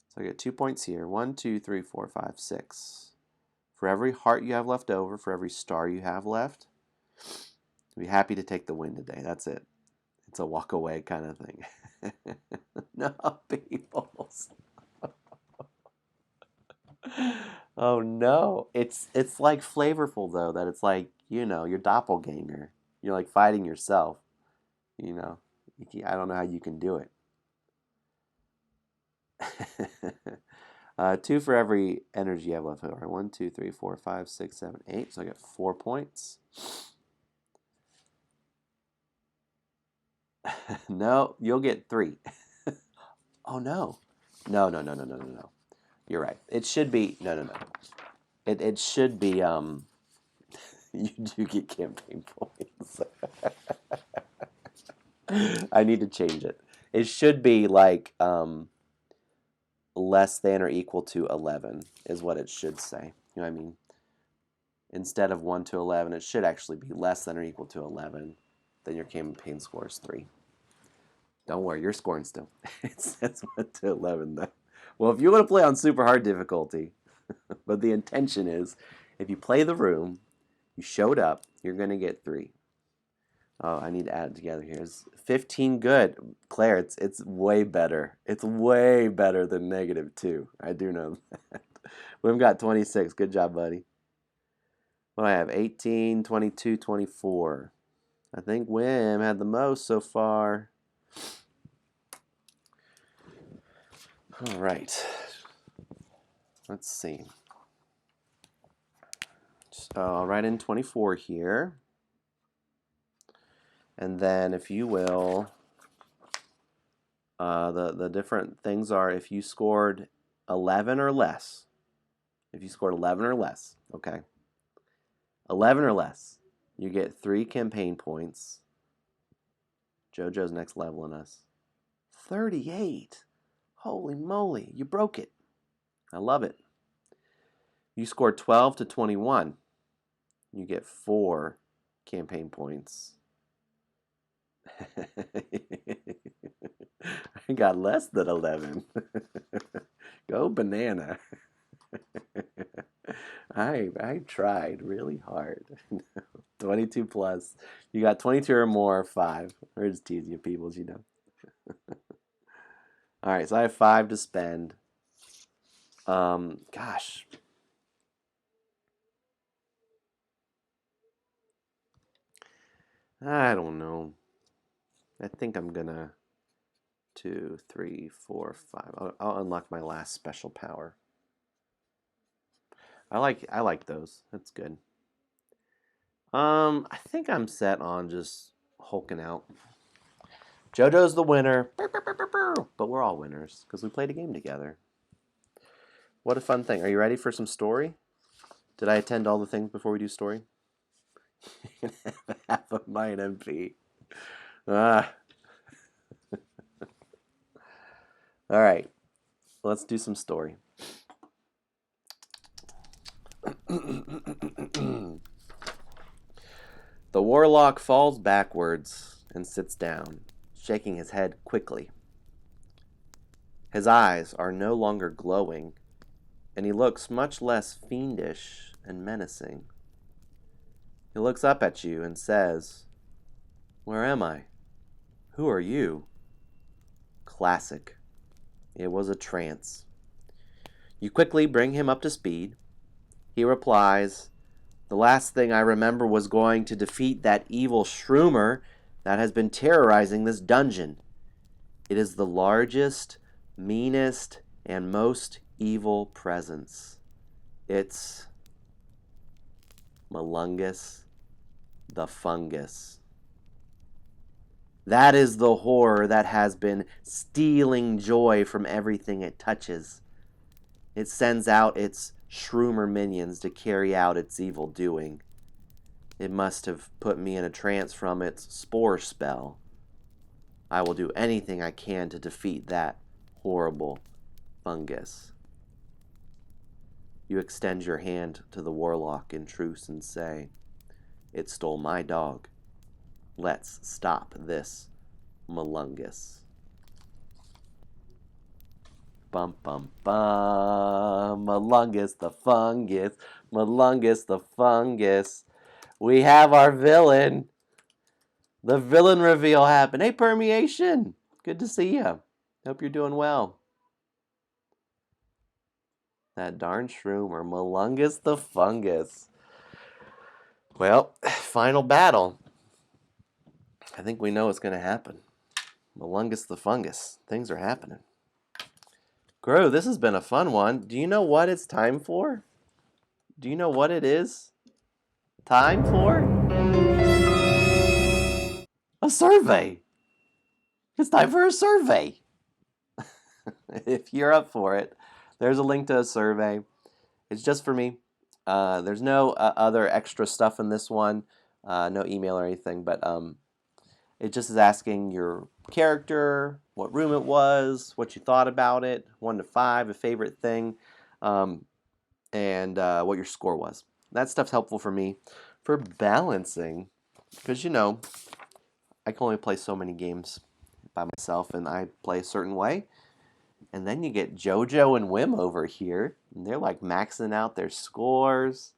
So I get 2 points here. 1, 2, 3, 4, 5, 6. For every heart you have left over, for every star you have left, I'll be happy to take the win today. That's it. It's a walk away kind of thing. No, people. Oh no. It's like flavorful though, that it's like, your doppelganger. You're like fighting yourself. I don't know how you can do it. 2 for every energy you have left over. 1, 2, 3, 4, 5, 6, 7, 8. So I get 4 points. No, you'll get 3. Oh no. No. You're right. It should be no. It should be you do get campaign points. I need to change it. It should be like less than or equal to 11 is what it should say. You know what I mean? Instead of 1 to 11, it should actually be less than or equal to 11. Then your campaign score is 3. Don't worry, you're scoring still. It says 1 to 11 though. Well, if you want to play on super hard difficulty, but the intention is, if you play the room, you showed up, you're going to get 3. Oh, I need to add it together here. It's 15 good. Claire, it's way better. It's way better than -2. I do know that. We've got 26. Good job, buddy. What do I have? 18, 22, 24. I think Wim had the most so far. All right. Let's see. So I'll write in 24 here. And then if you will, the different things are if you scored 11 or less. If you scored 11 or less, okay. 11 or less, you get 3 campaign points. JoJo's next leveling us. 38. Holy moly, you broke it. I love it. You scored 12 to 21. You get 4 campaign points. I got less than 11. Go banana. I tried really hard. 22 plus. You got 22 or more, 5. We're just teasing you peoples, you know. All right, so I have 5 to spend. Gosh. I don't know. I think I'm gonna 2, 3, 4, 5. I'll unlock my last special power. I like those. That's good. I think I'm set on just hulking out. JoJo's the winner, but we're all winners because we played a game together. What a fun thing. Are you ready for some story? Did I attend all the things before we do story? Half of mine MP. All right, let's do some story. The warlock falls backwards and sits down, shaking his head quickly. His eyes are no longer glowing, and he looks much less fiendish and menacing. He looks up at you and says, "Where am I? Who are you?" Classic. It was a trance. You quickly bring him up to speed. He replies, "The last thing I remember was going to defeat that evil shroomer that has been terrorizing this dungeon. It is the largest, meanest, and most evil presence. It's Malungus the fungus. That is the horror that has been stealing joy from everything it touches. It sends out its shroomer minions to carry out its evil doing. It must have put me in a trance from its spore spell. I will do anything I can to defeat that horrible fungus." You extend your hand to the warlock in truce and say, "It stole my dog. Let's stop this Malungus." Bum bum bum. Malungus the fungus. Malungus the fungus. We have our villain. The villain reveal happened. Hey, Permeation. Good to see you. Hope you're doing well. That darn shroomer. Malungus the fungus. Well, final battle. I think we know what's going to happen. Malungus the fungus. Things are happening. Gro, this has been a fun one. Do you know what it's time for? Do you know what it is? Time for a survey. It's time for a survey. If you're up for it, there's a link to a survey. It's just for me. There's no other extra stuff in this one. No email or anything, but it just is asking your character, what room it was, what you thought about it, 1 to 5, a favorite thing, and what your score was. That stuff's helpful for me for balancing, because you know, I can only play so many games by myself, and I play a certain way. And then you get JoJo and Wim over here, and they're like maxing out their scores,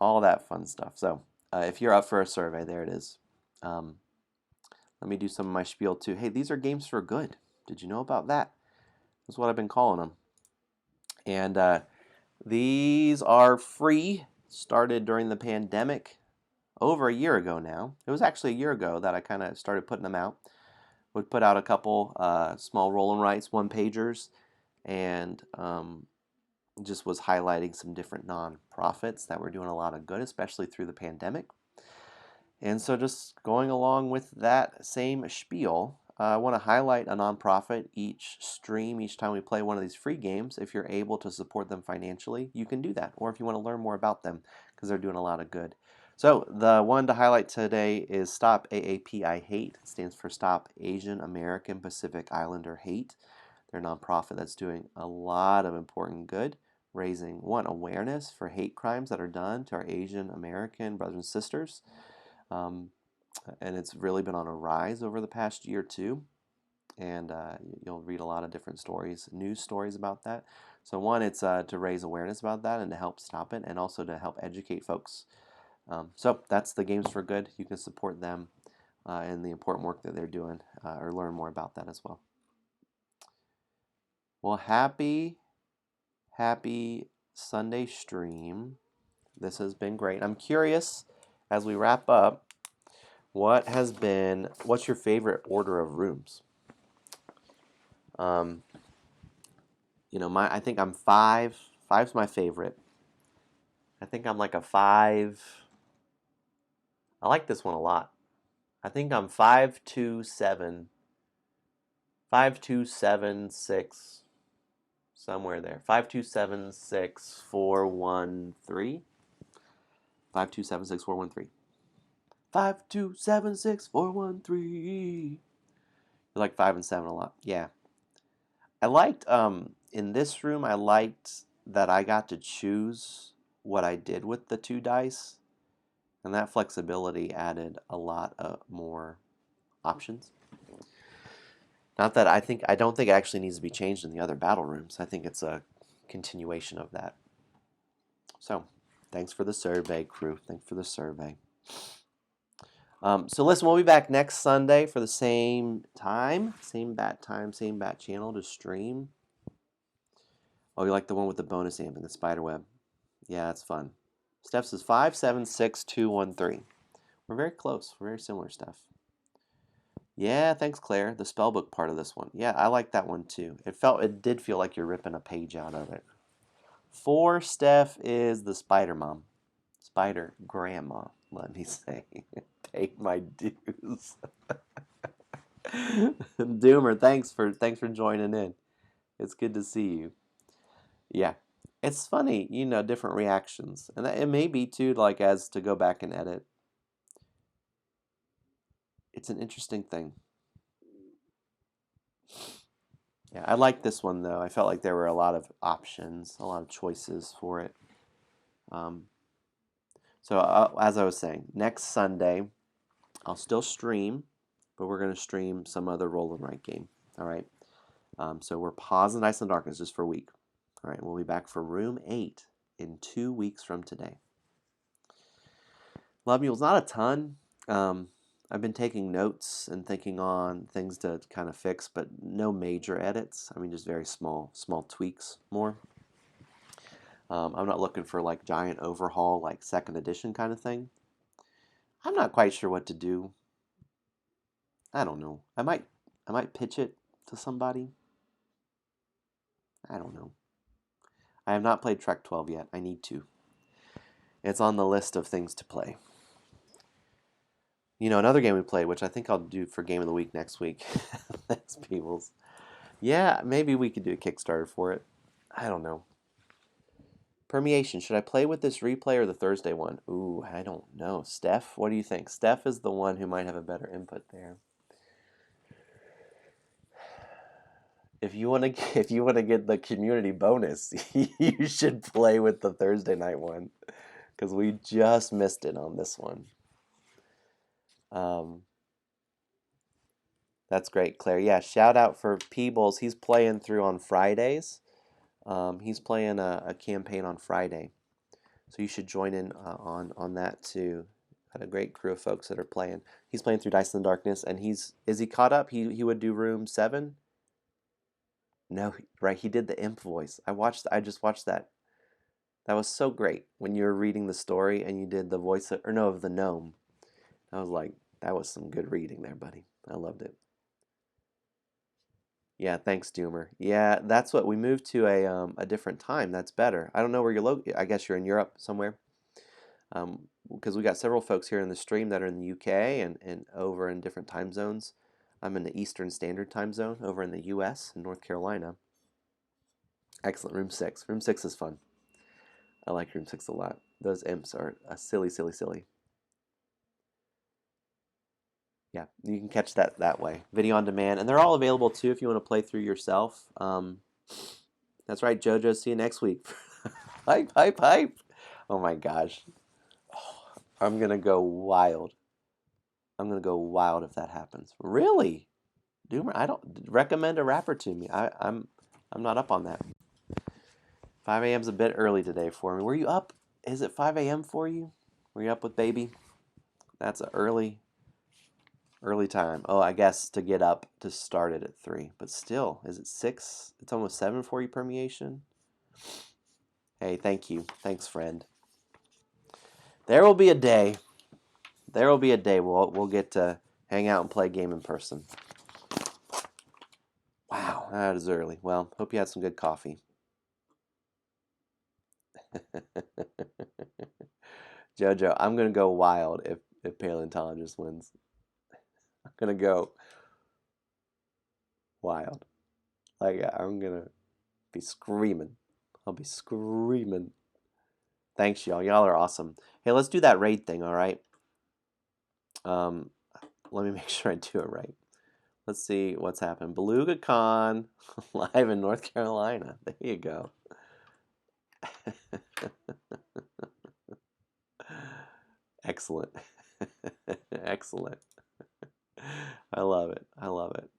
all that fun stuff. So if you're up for a survey, there it is. Let me do some of my spiel too. Hey, these are games for good. Did you know about that? That's what I've been calling them. And these are free. Started during the pandemic over a year ago now. It was actually a year ago that I kind of started putting them out. Would put out a couple small roll and writes, 1-pagers, and just was highlighting some different nonprofits that were doing a lot of good, especially through the pandemic. And so just going along with that same spiel, I want to highlight a nonprofit each stream, each time we play one of these free games. If you're able to support them financially, you can do that. Or if you want to learn more about them, because they're doing a lot of good. So the one to highlight today is Stop AAP I Hate. It stands for Stop Asian American Pacific Islander Hate. They're a nonprofit that's doing a lot of important good, raising awareness for hate crimes that are done to our Asian American brothers and sisters. And it's really been on a rise over the past year too. And you'll read a lot of different stories, news stories about that. So one, it's to raise awareness about that and to help stop it, and also to help educate folks. So that's the Games for Good. You can support them and the important work that they're doing, or learn more about that as well. Well, happy Sunday stream. This has been great. I'm curious, as we wrap up, what's your favorite order of rooms? I think I'm five. Five's my favorite. I think I'm like a five. I like this one a lot. I think I'm 527, 5276, somewhere there. 5276413. 5276413. 5276413. I like 5 and 7 a lot. Yeah. I liked in this room I liked that I got to choose what I did with the 2 dice, and that flexibility added a lot of more options. Not that I don't think it actually needs to be changed in the other battle rooms. I think it's a continuation of that. So, thanks for the survey, crew. Thanks for the survey. So listen, we'll be back next Sunday for the same time, same bat channel to stream. Oh, you like the one with the bonus amping, the spider web? Yeah, that's fun. Steph says 576213. We're very close. We're very similar, Steph. Yeah, thanks, Claire. The spellbook part of this one. Yeah, I like that one too. It did feel like you're ripping a page out of it. 4, Steph, is the Spider Mom. Spider Grandma, let me say. Pay my dues. Doomer, thanks for joining in. It's good to see you. Yeah. It's funny, different reactions. And it may be too, like, as to go back and edit. It's an interesting thing. Yeah, I like this one though. I felt like there were a lot of options, a lot of choices for it. So as I was saying, next Sunday, I'll still stream, but we're going to stream some other roll and write game. All right. So we're pausing Ice and Darkness just for a week. All right. We'll be back for room 8 in 2 weeks from today. Love Mules, not a ton. I've been taking notes and thinking on things to kind of fix, but no major edits. I mean, just very small tweaks more. I'm not looking for like giant overhaul, like 2nd edition kind of thing. I'm not quite sure what to do. I don't know. I might pitch it to somebody. I don't know. I have not played Trek 12 yet. I need to. It's on the list of things to play. Another game we played, which I think I'll do for Game of the Week next week. Thanks, Peebles. Yeah, maybe we could do a Kickstarter for it. I don't know. Permeation. Should I play with this replay or the Thursday one? Ooh, I don't know. Steph, what do you think? Steph is the one who might have a better input there. If you want to get the community bonus, you should play with the Thursday night one, because we just missed it on this one. That's great, Claire. Yeah, shout out for Peebles. He's playing through on Fridays. He's playing a campaign on Friday, so you should join in on that too. Got a great crew of folks that are playing. He's playing through Dice in the Darkness, and is he caught up? He would do room 7. No, right? He did the imp voice. I just watched that. That was so great when you were reading the story and you did the voice of the gnome. I was like, that was some good reading there, buddy. I loved it. Yeah, thanks, Doomer. Yeah, that's what we moved to a different time. That's better. I don't know where you're located. I guess you're in Europe somewhere. Because we got several folks here in the stream that are in the UK and over in different time zones. I'm in the Eastern Standard Time Zone over in the US in North Carolina. Excellent. Room 6. Room 6 is fun. I like Room 6 a lot. Those imps are silly. Yeah, you can catch that way. Video on demand. And they're all available too if you want to play through yourself. That's right, JoJo. See you next week. Hype, hype, hype. Oh my gosh. I'm going to go wild. I'm going to go wild if that happens. Really? I don't recommend a rapper to me. I'm not up on that. 5 a.m. is a bit early today for me. Were you up? Is it 5 a.m. for you? Were you up with baby? That's an early time. Oh, I guess to get up to start it at 3. But still, is it 6? It's almost 7 for you, permeation. Hey, thank you. Thanks, friend. There will be a day. There will be a day we'll get to hang out and play a game in person. Wow, that is early. Well, hope you had some good coffee. Jojo, I'm gonna go wild if paleontologist wins. I'm gonna go wild. Like I'm gonna be screaming. I'll be screaming. Thanks, y'all. Y'all are awesome. Hey, let's do that raid thing, all right? Let me make sure I do it right. Let's see what's happened. Beluga Con live in North Carolina. There you go. Excellent. Excellent. I love it. I love it.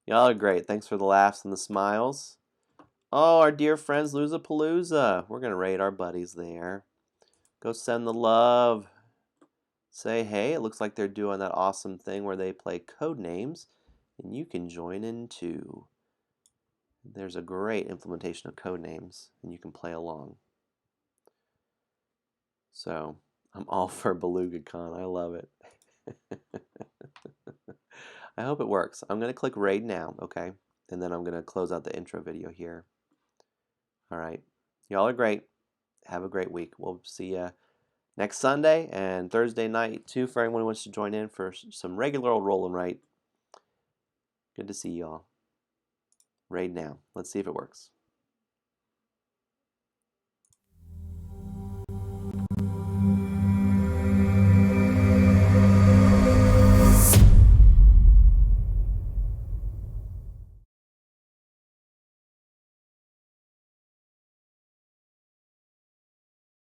Y'all are great. Thanks for the laughs and the smiles. Oh, our dear friends, Losapalooza. We're going to raid our buddies there. Go send the love. Say hey. It looks like they're doing that awesome thing where they play code names, and you can join in too. There's a great implementation of code names, and you can play along. So I'm all for Beluga Con. I love it. I hope it works. I'm going to click raid now, okay? And then I'm going to close out the intro video here. All right. Y'all are great. Have a great week. We'll see you next Sunday and Thursday night too for anyone who wants to join in for some regular old roll and write. Good to see y'all. Raid now. Let's see if it works.